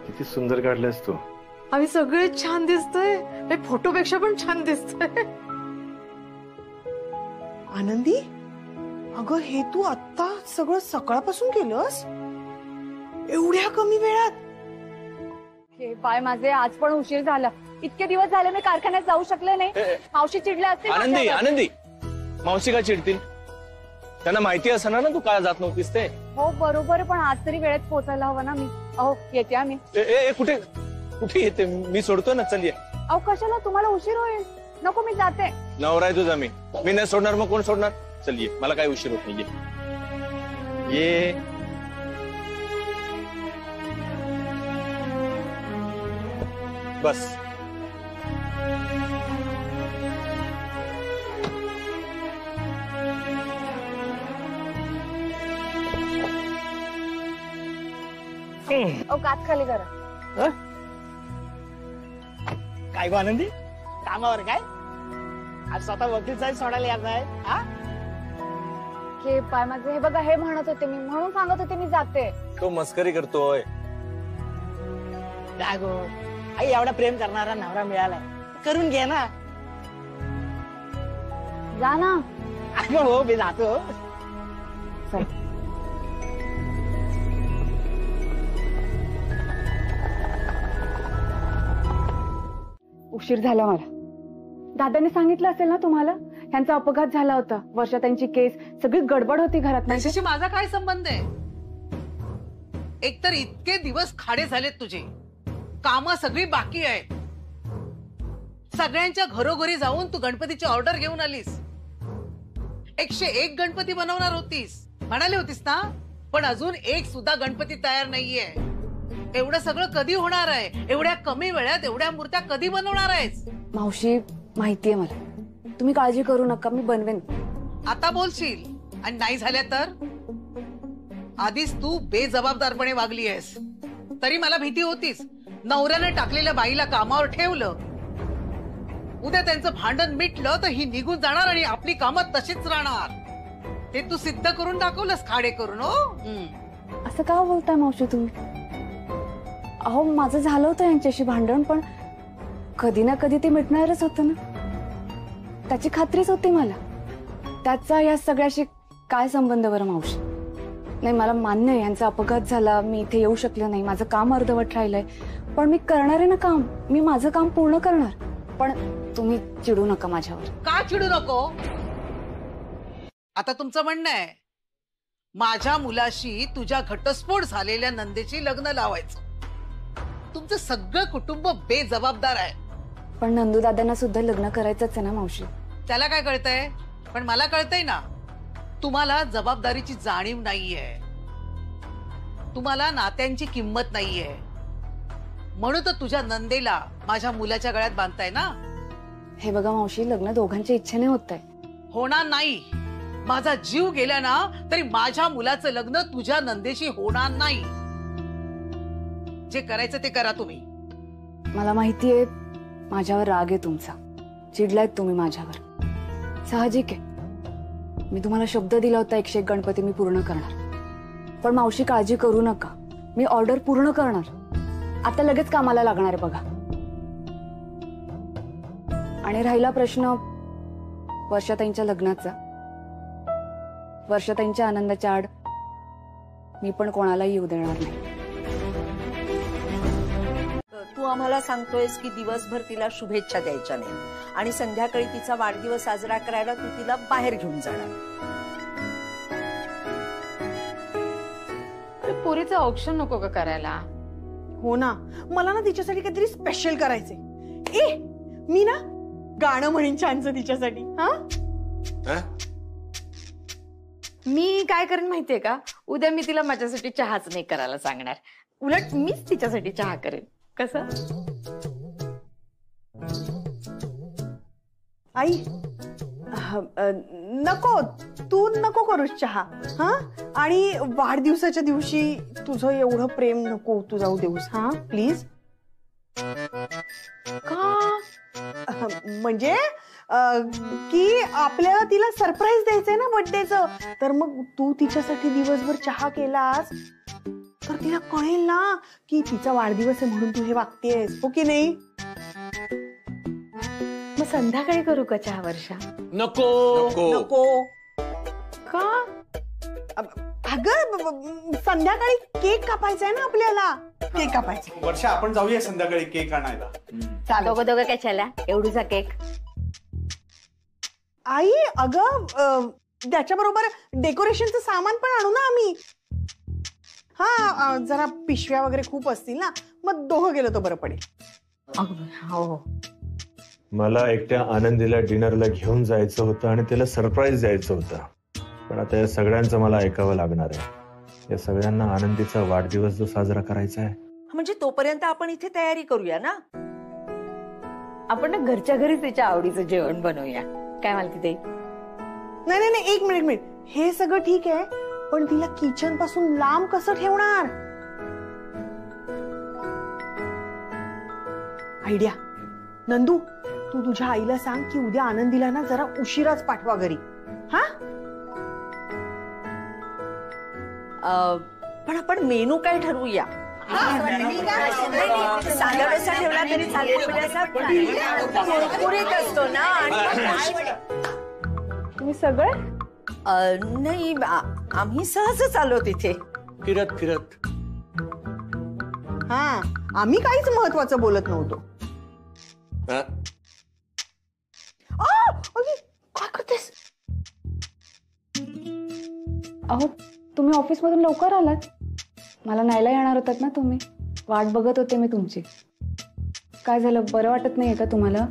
किती सुंदर काढलेस तू. आम्ही सगळे छान दिसतोय, फोटोपेक्षा पण छान दिसतोय. आनंदी अगं हे तू आता सगळं सकाळपासून केलंस एवढ्या कमी वेळात? हे पाय माझे, आज पण उशीर झाला. इतके दिवस झाले मी कारखान्यात जाऊ शकले नाही. मावशी चिडल्या असते. आनंदी, आनंदी मावशी का चिडतील? त्यांना माहिती असणार ना तू काय जात नव्हतीस ते. हो बरोबर, पण आज तरी वेळेत पोहोचायला हवं ना मी. अहो येते आम्ही. कुठे कुठे येते? मी सोडतो ना, चल ये. अहो कशाला, तुम्हाला उशीर होईल. नको मी जाते. नवरा आहे तुझा मी नाही सोडणार. मग कोण सोडणार? चल ये, मला काही उशीर होत नाही. ये बस. कात खाली करा. काय गो आनंदी, कामावर काय? आज स्वतः वकील साहेब सोडायला यायचं आहे? हे पाय माझे, हे बघा हे म्हणत होते मी, म्हणून सांगत होते मी जाते. तो मस्करी करतोय. काय गो आई, एवढा प्रेम करणारा नवरा मिळालाय, करून घे ना. जा ना. हो मी जातो. उशीर झाला मला. दादाने सांगितलं असेल ना तुम्हाला, ह्यांचा अपघात झाला होता. वर्षा त्यांची केस, सगळी गडबड होती घरात. त्याच्याशी माझा काय संबंध आहे? एकतर इतके दिवस खाडे झालेत तुझे, कामं सगळी बाकी आहेत. सगळ्यांच्या घरोघरी जाऊन तू गणपतीची ऑर्डर घेऊन आलीस. 101 गणपती बनवणार होतीस, म्हणाली होतीस ना, पण अजून एक सुद्धा गणपती तयार नाहीये. एवढं सगळं कधी होणार आहे? एवढ्या कमी वेळात एवढ्या मूर्त्या कधी बनवणार आहेस? मावशी, माहितीये मला, तुम्ही काळजी करू नका, मी बनवेन. आता बोलशील आणि नाही झाल्या तर? आधीच तू बेजबाबदारपणे वागली आहेस, तरी मला भीती होतीस. नवऱ्याने टाकलेल्या बाईला कामावर ठेवलं, उद्या त्यांचं भांडण मिटलं तर ही निघून जाणार आणि आपली कामं तशीच राहणार. ते तू सिद्ध करून दाखवलंस खाडे करून. हो, असं का बोलताय मावशी तुम्ही? अहो, माझं झालं होतं यांच्याशी भांडण, पण कधी ना कधी ते मिटणारच होतं ना, त्याची खात्रीच होती मला. त्याचा या सगळ्याशी काय संबंध बरं मावशी? नाही, मला मान्य आहे यांचा अपघात झाला, मी इथे येऊ शकले नाही, माझं काम अर्धवट राहिलंय, पण मी करणार आहे ना काम. मी माझं काम पूर्ण करणार. पण तुम्ही चिडू नका माझ्यावर. का चिडू नको? आता तुमचं म्हणणं आहे माझ्या मुलाशी तुझ्या घटस्फोट झालेल्या नंदेची लग्न लावायचं. तुमचं सगळं कुटुंब बेजबाबदार आहे. पण नंदू दादांना सुद्धा लग्न करायचंच आहे ना मावशी. त्याला काय कळतंय? पण मला कळतंय ना, तुम्हाला जबाबदारीची जाणीव नाहीये, तुम्हाला नात्यांची किंमत नाहीये, म्हणून तर तुझ्या नंदेला माझ्या मुलाच्या गळ्यात बांधताय ना. हे बघा मावशी, लग्न दोघांच्या इच्छेने होत आहे. होणार नाही. माझा जीव गेला ना तरी माझ्या मुलाचं लग्न तुझ्या नंदेशी होणार नाही. जे करायचं ते करा तुम्ही. मला माहितीये माझ्यावर राग आहे तुमचा, चिडलायत तुम्ही माझ्यावर, साहजिक आहे. मी तुम्हाला शब्द दिला होता 101 गणपती मी पूर्ण करणार. पण मावशी काळजी करू नका, मी ऑर्डर पूर्ण करणार. आता लगेच कामाला लागणार आहे बघा. आणि राहिला प्रश्न वर्षाताईंच्या लग्नाचा, वर्षाताईंच्या आनंदाच्या आड मी पण कोणालाही येऊ देणार नाही. तू आम्हाला सांगतोयस की दिवसभर तिला शुभेच्छा द्यायच्या नाही आणि संध्याकाळी तिचा वाढदिवस साजरा करायला तू तिला बाहेर घेऊन जाणार. पुरीचं ऑप्शन नको का करायला? हो ना, मला ना तिच्यासाठी काहीतरी स्पेशल करायचंय. ए, मी ना गाणं म्हणीन छानचं तिच्यासाठी. हा, मी काय करेन माहितीये का? उद्या मी तिला माझ्यासाठी चहाच नाही करायला सांगणार, उलट मीच तिच्यासाठी चहा करेन. कसं? आई, नको, तू नको करूस चहा. हा, आणि वाढदिवसाच्या दिवशी तुझं एवढं प्रेम नको तू जाऊ देऊस. हा प्लीज. का? म्हणजे की आपल्याला तिला सरप्राईज द्यायचंय ना बर्थडेचं, तर मग तू तिच्यासाठी दिवसभर चहा केलास तर तिला कळेल ना की तिचा वाढदिवस आहे म्हणून तू हे वागतेस. हो की नाही? मग संध्याकाळी करू का चहा वर्षा? नको नको. का? अगं संध्याकाळी केक कापायचा आहे ना आपल्याला. केक कापायचा. वर्षा, आपण जाऊया संध्याकाळी केक आणायला. दोघं दोघं कशाला एवढूचा केक? आई, अगं त्याच्याबरोबर डेकोरेशनचं सामान पण आणू ना आम्ही. हा, जरा पिशव्या वगैरे खूप असतील ना, मग दोघं गेलो तर बरं पडेल. हो, मला एकट्या आनंदीला डिनरला घेऊन जायचं होतं आणि तिला सरप्राईज द्यायचं होतं, पण आता या सगळ्यांचं मला ऐकावं लागणार आहे. या सगळ्यांना आनंदीचा वाढदिवस जो साजरा करायचा आहे, म्हणजे तोपर्यंत आपण इथे तयारी करूया ना. आपण ना घरच्या घरीच तिच्या आवडीचं जेवण बनवूया. काय म्हणते ते? नाही नाही, एक मिनिट. हे सगळं ठीक आहे, पण तिला किचन पासून लांब कसं ठेवणार? आयडिया. नंदू, तू तुझ्या आईला सांग की उद्या आनंदीला ना जरा उशिराच पाठवा घरी. हा, पण आपण मेनू काय ठरवूया. साधा डोसा ठेवला तरी कुरकुरीत असतो ना. तुम्ही सगळे नाही आम्ही सहजच आलो तिथे फिरत फिरत. हा आम्ही काहीच महत्वाचं बोलत नव्हतो. काय करतेस? अहो तुम्ही ऑफिस मधून लवकर आलात. मला न्यायला येणार होतात ना तुम्ही. वाट बघत होते मी तुमची. काय झालं, बरं वाटत नाहीये का तुम्हाला?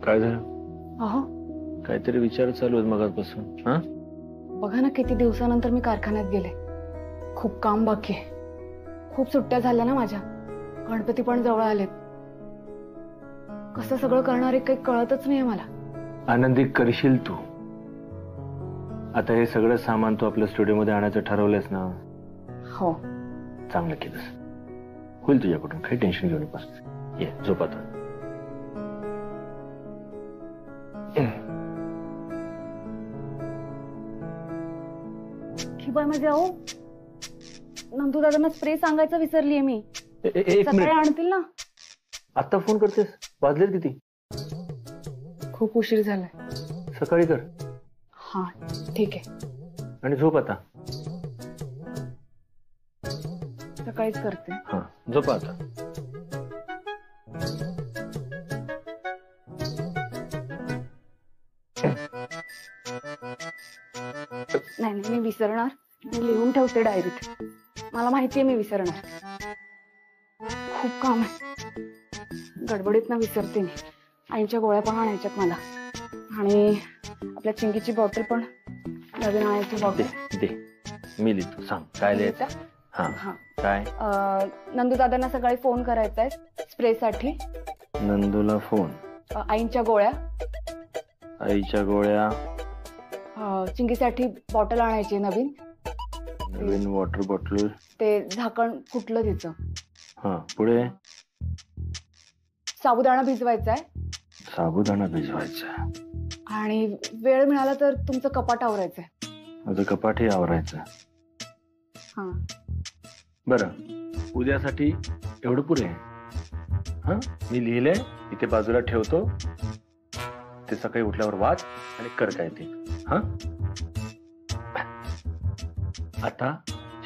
काय झालं? अहो काहीतरी विचार चालू आहेत मगाचपासून. हा बघा ना, किती दिवसानंतर मी कारखान्यात गेले. खूप काम बाकी आहे. खूप सुट्ट्या झाल्या ना माझ्या. गणपती पण जवळ आलेत. कसं सगळं करणार आहे काही कळतच नाहीये मला. आनंदी करशील तू. आता हे सगळं सामान तू आपल्या स्टुडिओमध्ये आणायचं ठरवलंयस ना? हो. चांगलं केलंस. होईल तुझ्याकडून, काही टेन्शन घेऊ नकोस. ये झोप आता. की बाय माझे अहो नंदू दादांना स्प्रे सांगायचं विसरलीये मी. एक सकाळी मिनिट. आणतील ना? आता फोन करतेस? वाजलेत किती? खूप उशीर झालाय. सकाळी कर. हा ठीक आहे. आणि झोप आता. सकाळीच करते. हा झोप आता. नाही नाही मी विसरणार. मी लिहून ठेवते डायरीत. मला माहितीये मी विसरणार. खूप काम आहे. गडबडीत ना विसरते मी. आईच्या गोळ्या पण आणायच्यात मला. आणि आपल्या चिंकीची बॉटल पण नवीन आणायची बॉटल. दे मी लिहितो. सांग काय लिहायचं? हा काय? नंदू दादांना सकाळी फोन करायचा आहे स्प्रे साठी. नंदूला फोन. आईच्या गोळ्या. आईच्या गोळ्या. चिंकीसाठी बॉटल आणायची नवीन. नवीन वॉटर बॉटल. ते झाकण फुटलं तिचं. हा पुढे. साबुदाणा भिजवायचा आहे. साबुदाणा भिजवायचा. आणि वेळ मिळाला तर तुमचं कपाट आवरायचंय. माझं कपाटही आवरायचं. हा बरं, उद्यासाठी एवढं पुरे. हा मी लिहिलंय इथे बाजूला ठेवतो. ते सकाळी उठल्यावर वाच आणि कर काय ते. हा आता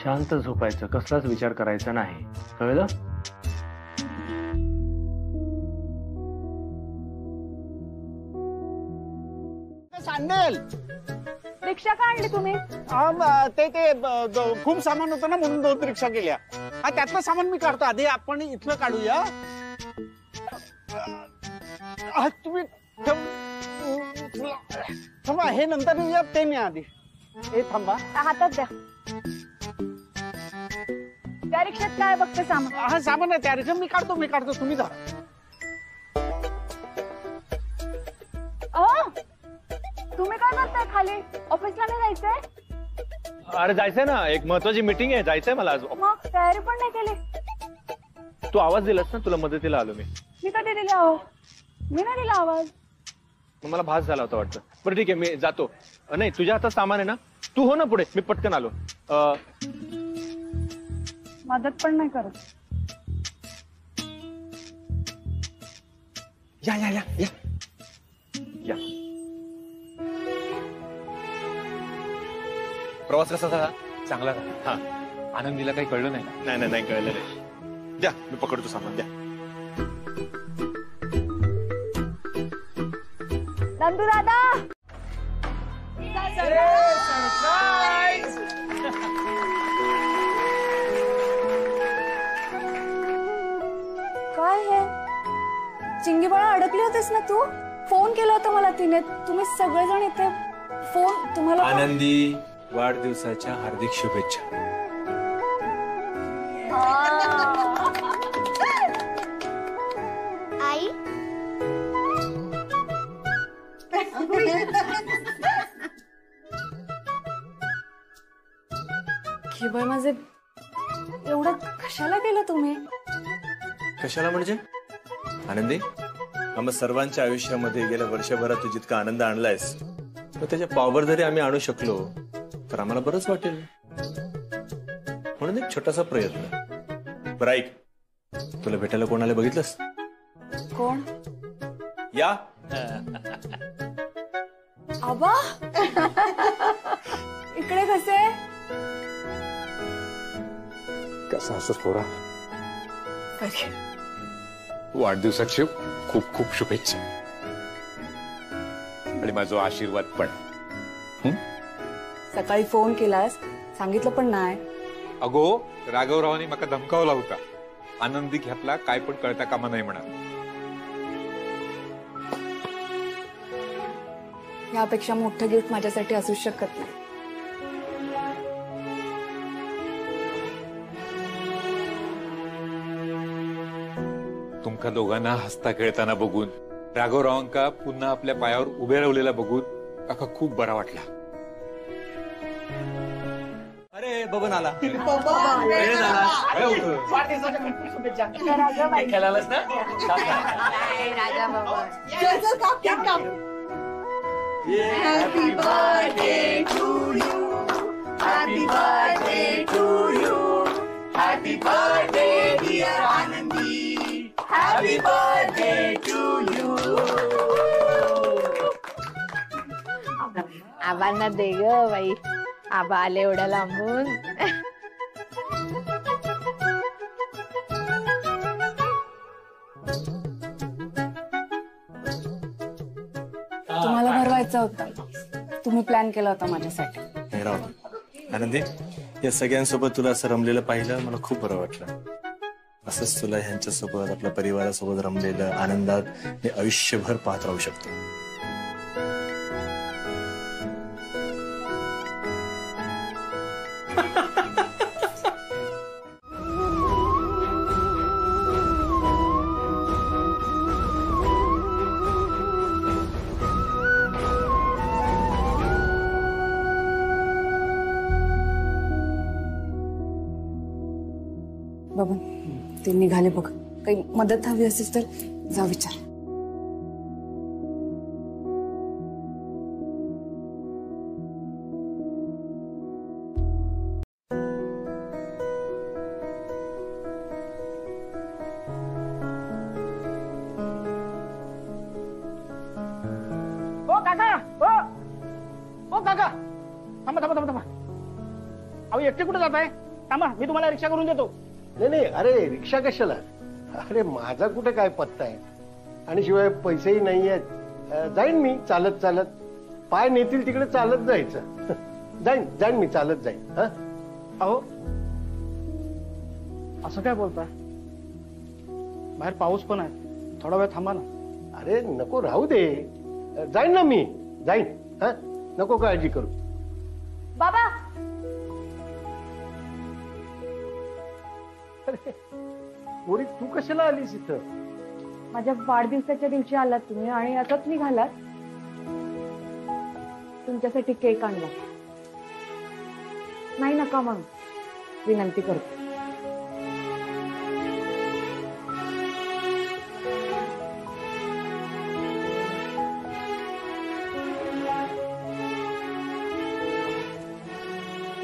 शांत झोपायचं. कसलाच विचार करायचा नाही. कळलं? सांडेल. रिक्षा का आणली तुम्ही? ते खूप सामान होतं ना म्हणून 2 रिक्षा केल्या. हा त्यातलं सामान मी काढतो. आधी आपण इथलं काढूया. तुम्ही थांबा. हे नंतर येऊया. ते मी आधी. हे थांबा. हातात द्या. त्या रिक्षात काय बघते सामान? हा सामान आहे त्या रिक्षा. मी काढतो तुम्ही धरा. तुम्ही काय करताय खाली? ऑफिसला नाही जायचंय? अरे जायचंय ना, एक महत्वाची मीटिंग आहे. जायचंय मला आज. मग तयारी पण नाही केली? तू आवाज दिलास ना, तुला मदतीला आलो मी. मी कधी दिला आहो? मी नाही दिला आवाज. मला भास झाला होता वाटतं. बरं ठीक आहे मी जातो. नाही तुझ्या हातात सामान आहे ना, तू हो ना पुढे. मी पटकन आलो. मदत पण नाही करत. या या या या या. प्रवास कसा झाला? चांगला. हा आनंदीला काही कळलं नाही? नाही नाही कळलं नाही. द्या मी पकडतो सामान. द्या. नंदू दादा. काय हे? चिंगी बाळा अडकली होतीस ना तू? फोन केला होता मला तिने. तुम्ही सगळेजण इथे. फोन तुम्हाला. आनंदी वाढदिवसाच्या हार्दिक शुभेच्छा. आई की बाय माझे एवढं कशाला केलं तुम्ही? कशाला म्हणजे? आनंदी, आम्हा सर्वांच्या आयुष्यामध्ये गेल्या वर्षभरात तू जितका आनंद आणलायस मग त्याच्या पावर जरी आम्ही आणू शकलो तर आम्हाला बरंच वाटेल. म्हणून एक छोटासा प्रयत्न. बरं ऐक, तुला भेटायला कोणाला बघितलंस? कोण? या आबा इकडे कसे? कसा असंच पोरा. वाढदिवसाची खूप खूप शुभेच्छा आणि माझा आशीर्वाद पण. सकाळी फोन केलास, सांगितलं पण नाही. अगो राघवरावांनी मला धमकावला होता, आनंदी घेतला काय पण कळता कामा नाही म्हणा. यापेक्षा मोठं गिफ्ट माझ्यासाठी असू शकत नाही. तुमका दोघांना हसता खेळताना बघून, राघवरावांका पुन्हा आपल्या पायावर उभे राहिलेला बघून काका खूप बरा वाटला. अरे बबन आला. राजा बाबा. Happy birthday to you. Happy birthday to you. Happy birthday dear Anandi. Happy birthday to you. आबांना दे ग बाई, आबा आले एवढ्या लांबून. तुम्हाला भरवायचा होता, तुम्ही प्लॅन केला होता माझ्यासाठी. नाही राव आनंदी, या सगळ्यांसोबत तुला असं रमलेलं पाहिलं मला खूप बरं वाटलं. असंच तुला ह्यांच्यासोबत आपल्या परिवारासोबत रमलेलं आनंदात मी आयुष्यभर पाहत राहू शकतो. बबन ते निघाले बघ, काही मदत हवी असेल तर जा विचार. ओ काका, ओ काका, थांबा थांबा थांबा थांबा. अहो एकटे कुठे जाताय? थांबा, मी तुम्हाला रिक्षा करून देतो. नाही नाही, अरे रिक्षा कशाला? अरे माझा कुठे काय पत्ता आहे, आणि शिवाय पैसेही नाही आहेत. जाईन मी चालत चालत, पाय नेतील तिकडे चालत जायचं. जाईन जाईन मी चालत जाईन. हा अहो असं काय बोलताय? बाहेर पाऊस पण आहे, थोडा वेळ थांबा ना. अरे नको, राहू दे, जाईन ना मी, जाईन. हा नको काळजी करू. बाबा पोरी तू कशाला आलीस इथं? माझ्या वाढदिवसाच्या दिवशी आलात तुम्ही आणि असंच निघालात. तुमच्यासाठी केक आणला. नाही नका मग, विनंती करते.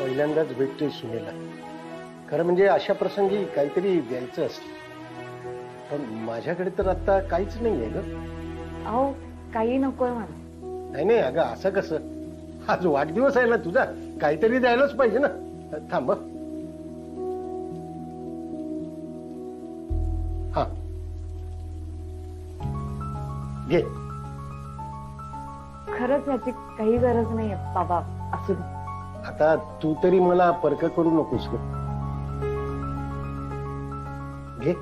पहिल्यांदाच भेटतोय सुनेला. खरं म्हणजे अशा प्रसंगी काहीतरी द्यायचं असतं, पण माझ्याकडे तर आता काहीच नाहीये ग. अहो काही नकोय मला. नाही नाही अगं, असं कसं? आज वाढदिवस आहे ना तुझा, काहीतरी द्यायलाच पाहिजे ना. थांब. हा घे. खरंच याची काही गरज नाहीये बाबा, असू दे. आता तू तरी मला परक करू नकोस ग. घे.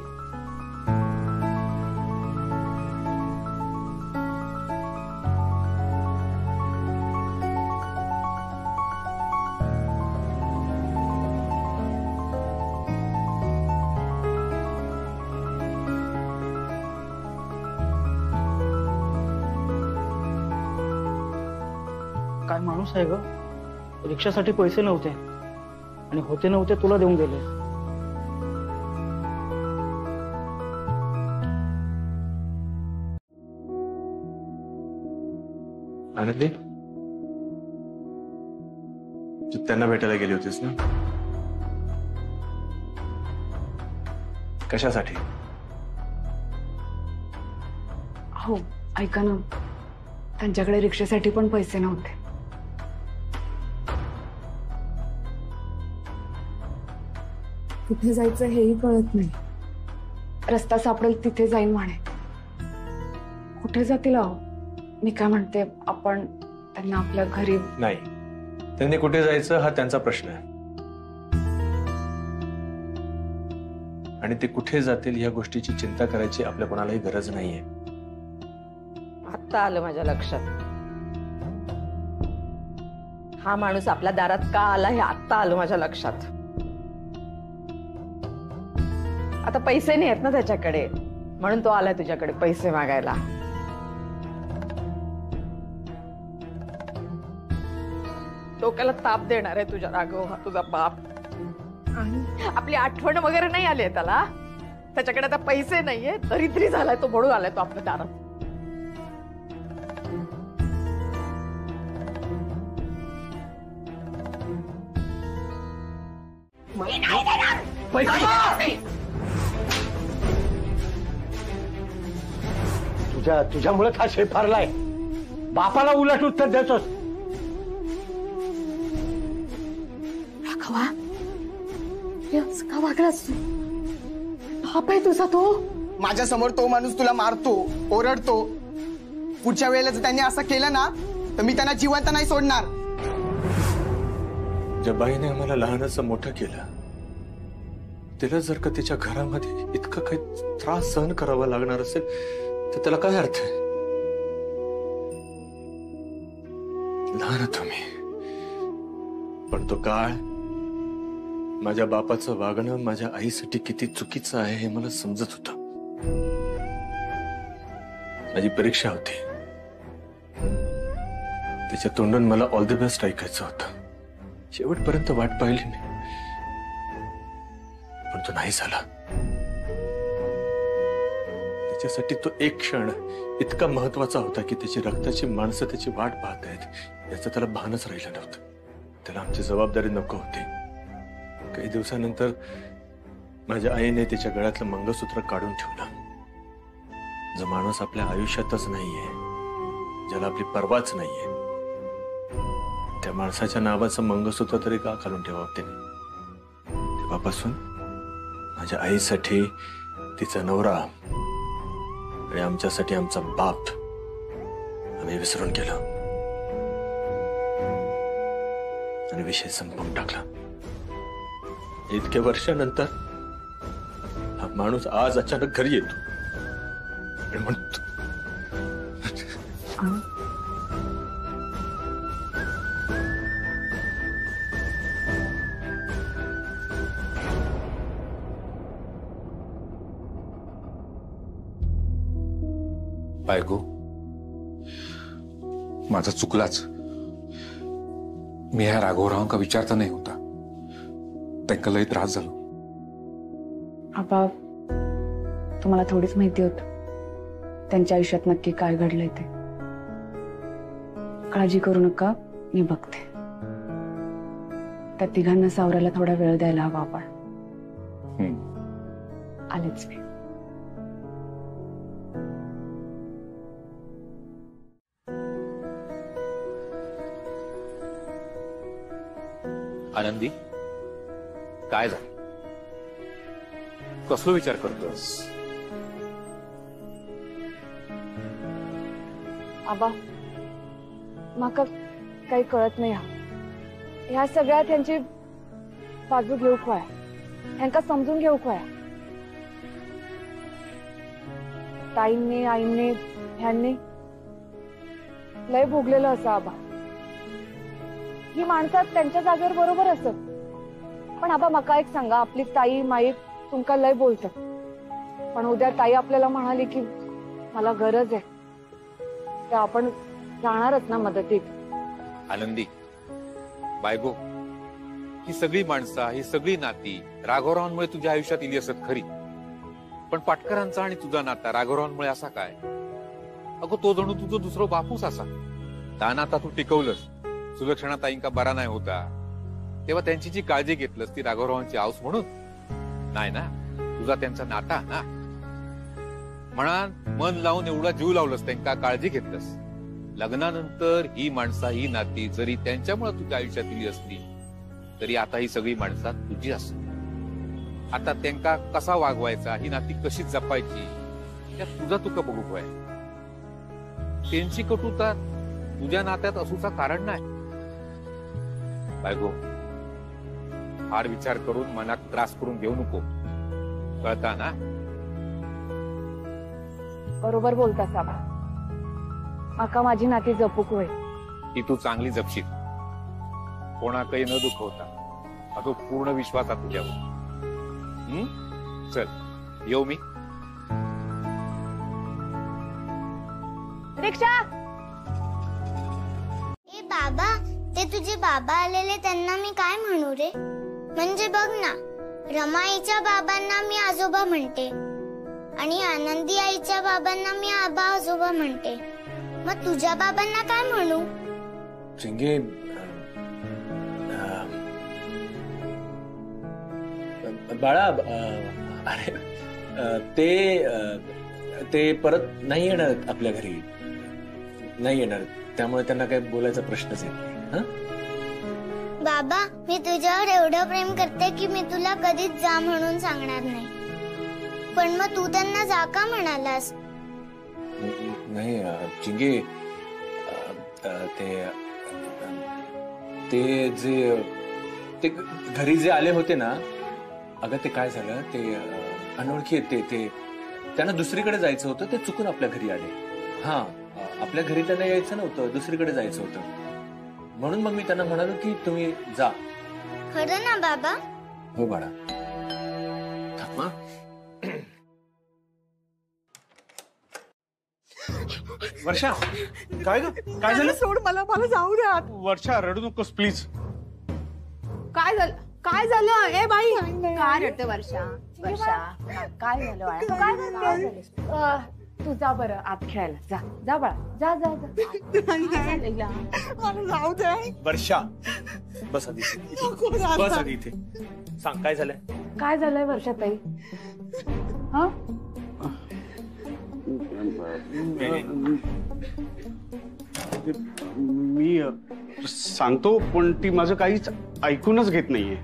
काय माणूस आहे ग? रिक्षासाठी पैसे नव्हते आणि होते नव्हते तुला देऊन गेले. आनंदी त्यांना भेटायला गेली होतीस ना? कशासाठी? हो ऐका ना, त्यांच्याकडे रिक्षेसाठी पण पैसे नव्हते. कुठे जायचं हेही कळत नाही. रस्ता सापडेल तिथे जाईन म्हणे. कुठे जातील अहो? मी काय म्हणते, आपण त्यांना आपल्या घरी. नाही, त्यांनी कुठे जायचं हा त्यांचा प्रश्न आहे, आणि ते कुठे जातील या गोष्टीची चिंता करायची आपल्या कोणालाही गरज नाहीये. आत्ता आलं माझ्या लक्षात. हा माणूस आपल्या दारात का आला हे आत्ता आलं माझ्या लक्षात. आता पैसे नाही आहेत ना त्याच्याकडे, म्हणून तो आलाय तुझ्याकडे पैसे मागायला. डोक्याला ताप देणार आहे तुझ्या राघव हा तुझा बाप. आपली आठवण वगैरे नाही आली आहे त्याला. त्याच्याकडे आता पैसे नाहीये, दरिद्री झालाय तो, म्हणून आलाय तो आपल्या दारात. तुझ्यामुळे हा शेफारलाय. बापाला उलट उत्तर देतोस. राघवा, का वागलास तू? बाप आहे तुझा तो. माझ्या समोर तो माणूस तुला मारतो, ओरडतो. पुढच्या वेळेला जर त्यांनी असं केलं ना तर मी त्यांना जिवंत नाही सोडणार. जबाईने आम्हाला लहानाचं मोठं केलं, तिला जर का तिच्या घरामध्ये इतका काही त्रास सहन करावा लागणार असेल तर त्याला काय अर्थ आहे? लहान तुम्ही, पण तो काळ, माझ्या बापाचं वागणं माझ्या आईसाठी किती चुकीचं आहे हे मला समजत होतं. माझी परीक्षा होती, त्याच्या तोंडून मला ऑल द बेस्ट ऐकायचं होतं. शेवटपर्यंत वाट पाहिली मी, पण तो नाही झाला. त्याच्यासाठी तो एक क्षण इतका महत्वाचा होता की त्याची रक्ताची माणसं त्याची वाट पाहत आहेत याचं त्याला भानच राहिलं नव्हतं. त्याला आमची जबाबदारी नको होती. काही दिवसानंतर माझ्या आईने तिच्या गळ्यातलं मंगळसूत्र काढून ठेवलं. जो माणूस आपल्या आयुष्यातच नाहीये, ज्याला आपली परवाच नाहीये, त्या माणसाच्या नावाचं मंगळसूत्र तरी का घालून ठेवावं त्याने? तेव्हापासून माझ्या आईसाठी तिचा नवरा आणि आमच्यासाठी आमचा बाप आम्ही विसरून गेलो आणि विषय संपवून टाकला. इतक्या वर्षानंतर हा माणूस आज अचानक घरी येतो आणि म्हणतो, बायको, माझा चुकलाच. मी ह्या राघवरावांका विचारता नाही होता, त्यांना लई त्रास झालो. आबा, तुम्हाला थोडीच माहिती होत त्यांच्या आयुष्यात नक्की काय घडलंय ते. काळजी करू नका, मी बघते. त्या तिघांना सावरायला थोडा वेळ द्यायला हवा आपण. आलेच मी. आनंदी, काय झालं? कसलो विचार करतोस? आबा, माका काही कळत नाही. ह्या सगळ्यात ह्यांची बाजू घेऊ काय, ह्यांका समजून घेऊ काय. ताईंनी, आईंनी, ह्यांनी लय भोगलेलं असं. आबा, ही माणसं त्यांच्या जागेवर बरोबर असत, पण आबा मका एक सांगा, आपली ताई माई तुमका लय बोलतात, पण उद्या ताई आपल्याला म्हणाली की मला गरज आहे, तर आपण जाणारच ना मदतीत. आनंदी, बायगो, ही सगळी माणसं, ही सगळी नाती राघवरावांमुळे तुझ्या आयुष्यात इली असत खरी, पण पाटकरांचा आणि तुझा नाता राघवरावांमुळे असा काय? अगो, तो जणू तुझं दुसरं बापूस असा. त्या नाता तू टिकवलंस. सुलक्षणा ताईंका बरा नाही होता, तेव्हा त्यांची जी काळजी घेतलंस ती राघवरावांची आऊस म्हणून नाही ना, तुझा त्यांचा नाता ना. म्हणा मन लावून एवढा जीव लावलंस, त्यांना काळजी घेतलंस. लग्नानंतर ही माणसा ही नाती जरी त्यांच्यामुळे तुझ्या आयुष्यात दिली असली तरी आता ही सगळी माणसा तुझी असत. आता त्यांना कसा वागवायचा, ही नाती कशी जपायची, त्यात तुझा तुका बघू आहे. त्यांची कटुता तुझ्या नात्यात असूचा कारण नाही. बायगो, फार विचार करून मनात त्रास करून घेऊ नको, कळता ना? बरोबर बोलता साबा. माका माझी नाती जपूक होय. ती तू चांगली जपशील, कोणाकडे न दुखवता. अगो पूर्ण विश्वास आहे तुझ्यावर. चल येऊ मी. रिक्षा. ए बाबा, ते तुझे बाबा आलेले त्यांना मी काय म्हणू रे? म्हणजे बघ ना, रमाईच्या बाबांना मी आजोबा म्हणते आणि आनंदी आईच्या बाबांना मी आबा आजोबा म्हणते. मग तुझ्या बाबांना काय म्हणू? चिंगे, बाळा, अरे ते परत नाही येणार आपल्या घरी, नाही येणार. त्यामुळे त्यांना काही बोलायचा प्रश्नच येत नाही. बाबा, मी तुझ्यावर एवढं प्रेम करते की मी तुला कधीच जा म्हणून सांगणार नाही. पण मग तू त्यांना जा का म्हणालास? नाही चिंगे, ते घरी जे आले होते ना, अगं ते काय झालं, ते अनोळखी ते त्यांना दुसरीकडे जायचं होतं, ते चुकून आपल्या घरी आले. हा, आपल्या घरी त्यांना यायचं नव्हतं, दुसरीकडे जायचं होतं. म्हणून मग मी त्यांना म्हणालो की तुम्ही जा. खरं ना बाबा? हो बाळा. थांबा. वर्षा, काय ग, काय झालं? सोड मला, मला जाऊ द्या. वर्षा, रडू नकोस प्लीज. काय झालं? काय झालं? ए बाई, काय रडते वर्षा? वर्षा, काय झालं बाळा? काय झालं? तू जा बरं आत खेळायला. जा जा बाळा, जा जा जा. मला जाऊ द्या. वर्षा, बस आधी इथे. बस आधी इथे. सांग काय झालंय? काय झालंय वर्षाताई? हा, मी सांगतो, पण ती माझं काहीच ऐकूनच घेत नाहीये.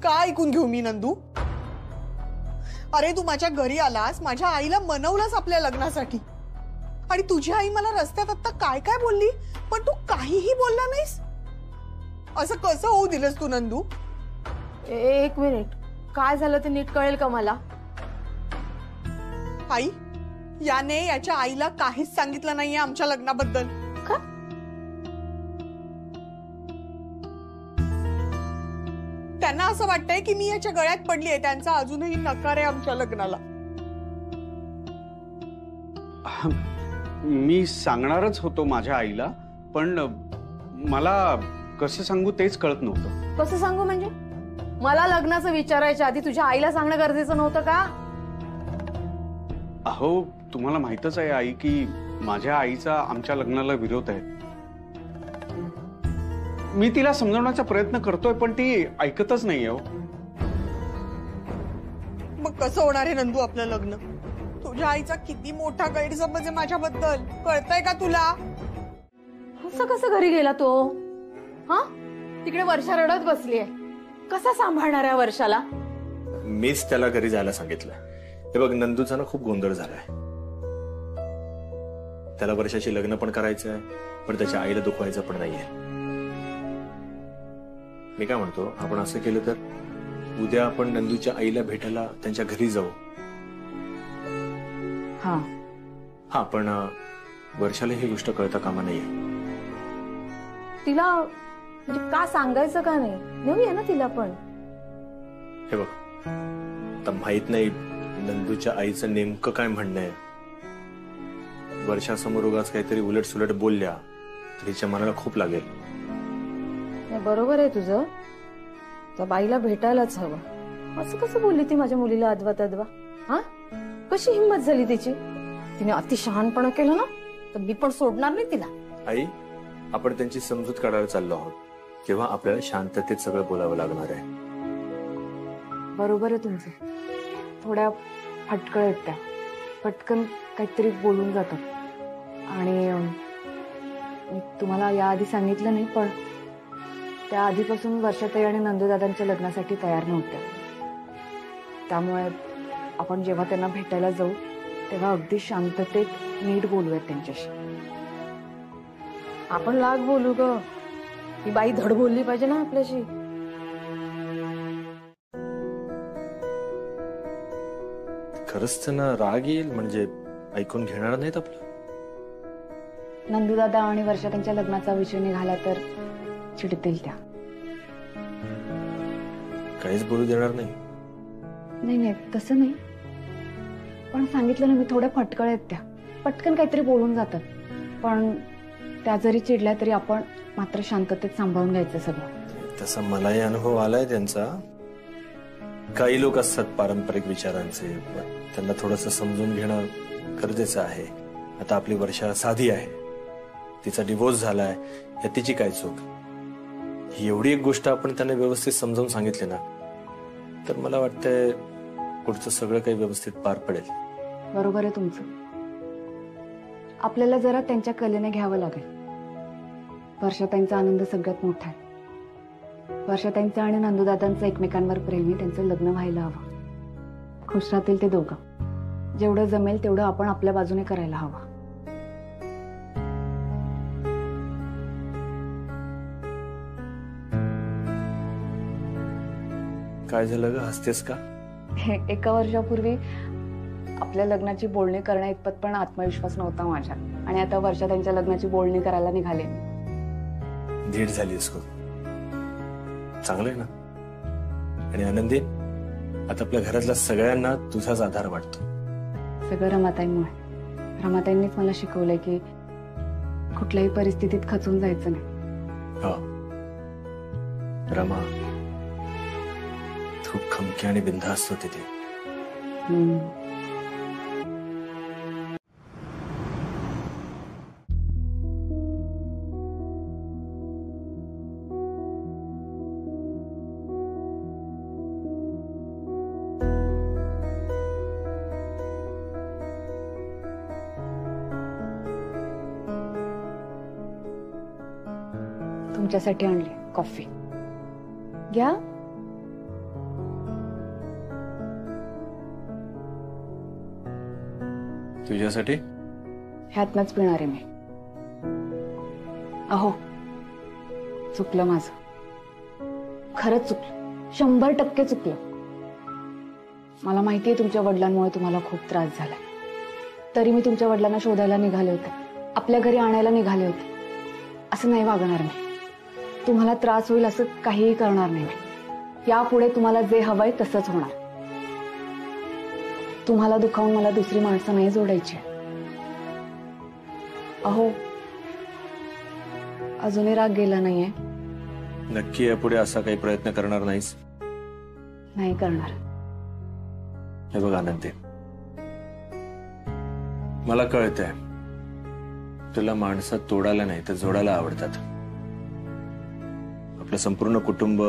काय ऐकून घेऊ मी नंदू? अरे तू माझ्या घरी आलास, माझ्या आईला मनवलास आपल्या लग्नासाठी, आणि तुझी आई मला रस्त्यात आता काय काय बोलली, पण तू काहीही बोलला नाहीस. असं कसं होऊ दिलंस तू नंदू? एक मिनिट, काय झालं ते नीट कळेल का मला? आई, याने याच्या आईला काहीच सांगितलं नाहीये आमच्या लग्नाबद्दल. का? त्यांना असं वाटतंय की मी याच्या गळ्यात पडलीये, त्यांचा अजूनही नकार आहे आमच्या लग्नाला. मी सांगणारच होतो माझ्या आईला, पण मला कसं सांगू तेच कळत नव्हतं. कसं सांगू म्हणजे? मला लग्नाचं विचारायच्या आधी तुझ्या आईला सांगणं गरजेचं नव्हतं का? अहो, तुम्हाला माहितच आहे आई की माझ्या आईचा आमच्या लग्नाला विरोध आहे. मी तिला समजवण्याचा प्रयत्न करतोय, पण ती ऐकतच नाहीये. मग कसं होणार आहे नंदू आपलं लग्न? तुझ्या आईचा किती मोठा गैरसमज आहे माझ्याबद्दल, कळतंय का तुला? असं कसं घरी गेला तो? हा, तिकडे वर्षा रडत बसलीये, कसा सांभाळणार आहे वर्षाला? मीच त्याला घरी जायला सांगितलं. हे बघ, नंदूचा ना खूप गोंधळ झालाय. त्याला वर्षाशी लग्न पण करायचं आहे, पण त्याच्या आईला दुखवायचं पण नाहीये. मी काय म्हणतो, आपण असं केलं तर उद्या आपण नंदूच्या आईला भेटायला त्यांच्या घरी जाऊ. हा, पण वर्षाला ही गोष्ट कळता कामा नाहीये. तिला म्हणजे का सांगायचं का नाही? नेऊया ना तिला पण. हे बघ, आता माहित नाही नंदूच्या आईचं नेमकं काय म्हणणं आहे. वर्षासमोर उगाच काहीतरी उलट सुलट बोलल्या तर तिच्या मनाला खूप लागेल. बरोबर आहे तुझं, त्या बाईला भेटायलाच हवं. असं कसं बोलली ती माझ्या मुलीला अद्वा तद्वा? हा, कशी हिंमत झाली तिची? तिने अति शहाणपणा केलं ना, तर मी पण सोडणार नाही तिला. आई, आपण त्यांची समजूत काढायला चाललो आहोत. तेव्हा आपल्याला शांततेत सगळं बोलावं लागणार आहे. बरोबर आहे तुमचं. थोड्या फटकळ आहेत त्या, पटकन काहीतरी बोलून जातात. आणि मी तुम्हाला याआधी सांगितलं नाही, पण त्या आधीपासून वर्षाताई आणि नंदूदादांच्या लग्नासाठी तयार नव्हत्या. त्यामुळे आपण जेव्हा त्यांना भेटायला जाऊ तेव्हा अगदी शांततेत नीट बोलूयात त्यांच्याशी. आपण लाग बोलू ग, ही बाई धड बोलली पाहिजे ना आपल्याशी. खरंच त्यांना राग येईल, म्हणजे ऐकून घेणार नाहीत आपलं. नंदूदादा आणि वर्षा त्यांच्या लग्नाचा विषय निघाला तर चिडतील त्या. काहीच बोलू देणार नाही. नाही नाही तसं नाही, पण सांगितलं ना मी, थोड्या फटकळ आहेत त्या, पटकन काहीतरी बोलून जातात. पण त्या जरी चिडल्या तरी आपण मात्र शांततेत सांभाळून घ्यायचं सगळं. तसा मलाही अनुभव आलाय त्यांचा. काही लोक असतात पारंपरिक विचारांचे, त्यांना थोडंसं समजून घेणं गरजेचं आहे. आता आपली वर्षा साधी आहे, तिचा डिवोर्स झालाय, या तिची काय चूक. ही एवढी एक गोष्ट आपण त्यांना व्यवस्थित समजावून सांगितली ना, तर मला वाटतंय पुढचं सगळं काही व्यवस्थित पार पडेल. बरोबर आहे तुमचं. आपल्याला जरा त्यांच्या कलेने घ्यावं लागेल. वर्षाताईंचा आनंद सगळ्यात मोठा आहे. वर्षाताईंचं आणि नंदूदादांचं एकमेकांवर प्रेम आहे, त्यांचं लग्न व्हायला हवं. खुश राहतील ते दोघं. जेवढं जमेल तेवढं आपण आपल्या बाजूने करायला हवं. काय झालं ग, हसतेस का? एका वर्षापूर्वी आपल्या लग्नाची बोलणी करण्या इतपत पण आत्मविश्वास नव्हता माझ्यात, आणि आता वर्षा त्यांच्या लग्नाची बोलणी करायला निघाले. धीर झालीस गो, चांगलं आहे ना. आणि आनंदी, आता आपल्या घरातल्या सगळ्यांना तुझाच आधार वाटतो. सगळं रमाताईंमुळे. रमाताईंनीच मला शिकवलंय की कुठल्याही परिस्थितीत खचून जायचं नाही. हो रमा, खूप खमकी आणि बिनधास्त होती ती. तुमच्यासाठी आणली कॉफी, घ्या. तुझ्यासाठी ह्यातनच पिणार आहे मी. अहो चुकलं माझं, खरंच चुकलं, 100% चुकलं. मला माहितीये तुमच्या वडिलांमुळे तुम्हाला खूप त्रास झाला, तरी मी तुमच्या वडिलांना शोधायला निघाले होते, आपल्या घरी आणायला निघाले होते. असं नाही वागणार मी. तुम्हाला त्रास होईल असं काहीही करणार नाही. यापुढे तुम्हाला जे हवंय तसंच होणार. तुम्हाला दुखावून मला दुसरी माणसं नाही जोडायची. अहो अजूनही राग गेला नाहीये. नक्की यापुढे असा काही प्रयत्न करणार नाहीस? नाही करणार. हे बघ आनंदी, मला कळतंय तुला माणसं तोडायला नाही तर जोडायला आवडतात. आपलं संपूर्ण कुटुंब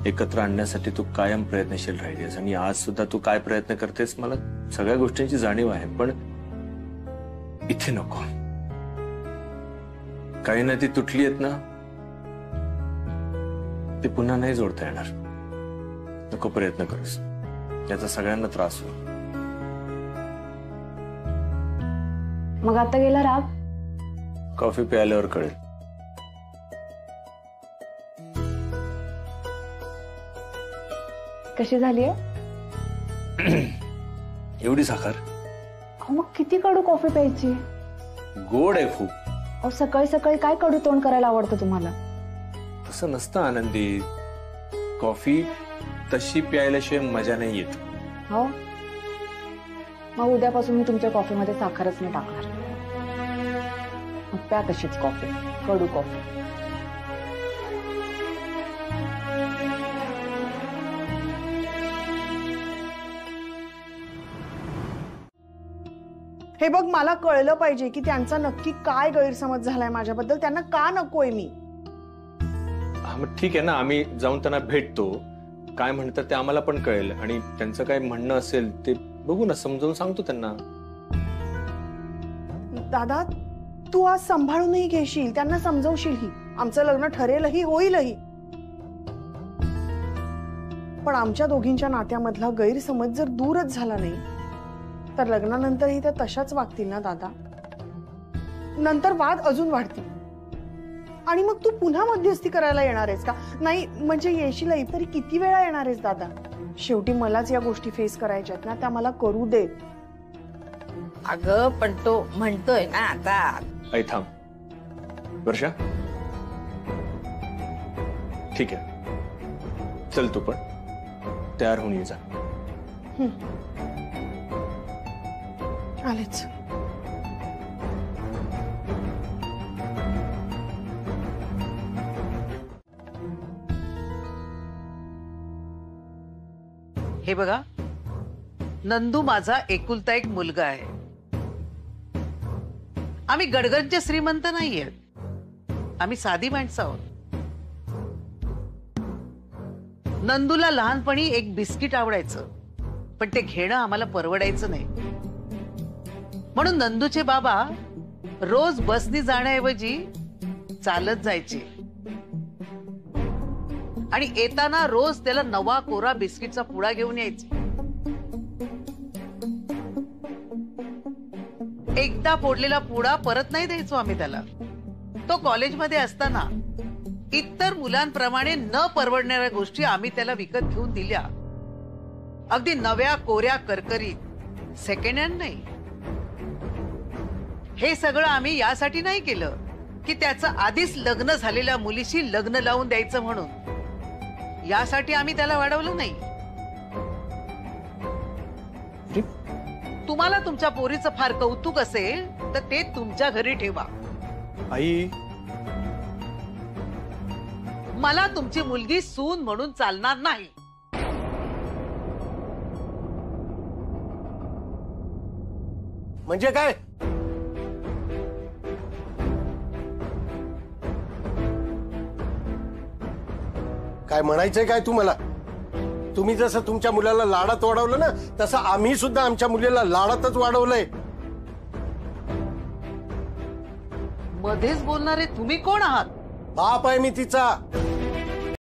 एकत्र आणण्यासाठी तू कायम प्रयत्नशील राहिलीस, आणि आज सुद्धा तू काय प्रयत्न करतेस मला सगळ्या गोष्टींची जाणीव आहे. पण इथे नको. काही ना ती तुटली आहेत ना, ती पुन्हा नाही जोडता येणार. नको प्रयत्न करूस, याचा सगळ्यांना त्रास होईल. मग आता गेला राग? कॉफी प्यायल्यावर कळेल. कशी झालीये? एवढी साखर? अहो मग किती कडू कॉफी प्यायची? गोड आहे खूप. अहो सकाळी सकाळी काय कडू तोंड करायला आवडतं तुम्हाला? तसं नसतं आनंदी. कॉफी तशी प्यायल्याशिवाय मजा नाही येत. हो, मग उद्यापासून मी तुमच्या कॉफीमध्ये साखरच नाही टाकणार. मग प्या तशीच कॉफी, कडू कॉफी. हे बघ, मला कळलं पाहिजे की त्यांचा नक्की काय गैरसमज झालाय माझ्याबद्दल. त्यांना का नकोय मी? मग ठीक आहे ना, आम्ही जाऊन त्यांना भेटतो, काय म्हणतात ते आम्हाला पण कळेल आणि त्यांचं काय म्हणणं असेल ते बघू ना, समजावून सांगतो त्यांना. दादा तू आज सांभाळूनही घेशील, त्यांना समजवशीलही, आमचं लग्न ठरेलही होईलही, पण आमच्या दोघींच्या नात्यामधला गैरसमज जर दूरच झाला नाही तर लग्नानंतरही त्या तशाच वागतील ना दादा. नंतर वाद अजून वाढतील आणि मग तू पुन्हा मध्यस्थी करायला येणार आहेस का? नाही म्हणजे येशीलही तरी किती वेळा येणार आहेस दादा? शेवटी मलाच या गोष्टी फेस करायच्या आहेत ना, त्या मला करू दे. अगं पण तो म्हणतोय ना आता. ऐ थांब वर्षा, ठीक आहे चल, तू पण तयार होऊन ये जा. आलेच. हे बघा, नंदू माझा एकुलता एक मुलगा आहे. आम्ही गडगंज श्रीमंत नाहीये, आम्ही साधी माणसं आहोत. नंदूला लहानपणी एक बिस्किट आवडायचं, पण ते घेणं आम्हाला परवडायचं नाही. म्हणून नंदूचे बाबा रोज बसनी जाण्याऐवजी चालत जायचे आणि येताना रोज त्याला नवा कोरा बिस्किटचा पुडा घेऊन यायचे. एकदा फोडलेला पुडा परत नाही द्यायचो आम्ही त्याला. तो कॉलेजमध्ये असताना इतर मुलांप्रमाणे न परवडणाऱ्या गोष्टी आम्ही त्याला विकत घेऊन दिल्या. अगदी नव्या कोऱ्या करकरीत, सेकंड हँड नाही. हे सगळं आम्ही यासाठी नाही केलं की त्याचं आधीच लग्न झालेल्या मुलीशी लग्न लावून द्यायचं म्हणून. यासाठी आम्ही त्याला वाढवलं नाही. तुम्हाला तुमच्या पोरीचं फार कौतुक असेल तर ते तुमच्या घरी ठेवा. आई, मला तुमची मुलगी सून म्हणून चालणार नाही. म्हणजे काय? काय म्हणायचंय काय तुम्हाला? तुम्ही जसं तुमच्या मुलाला लाडात वाढवलं ना, तसं आम्ही सुद्धा आमच्या मुलीला लाडातच वाढवलंय. मध्येच बोलणारे तुम्ही कोण आहात? बाप आहे मी तिचा.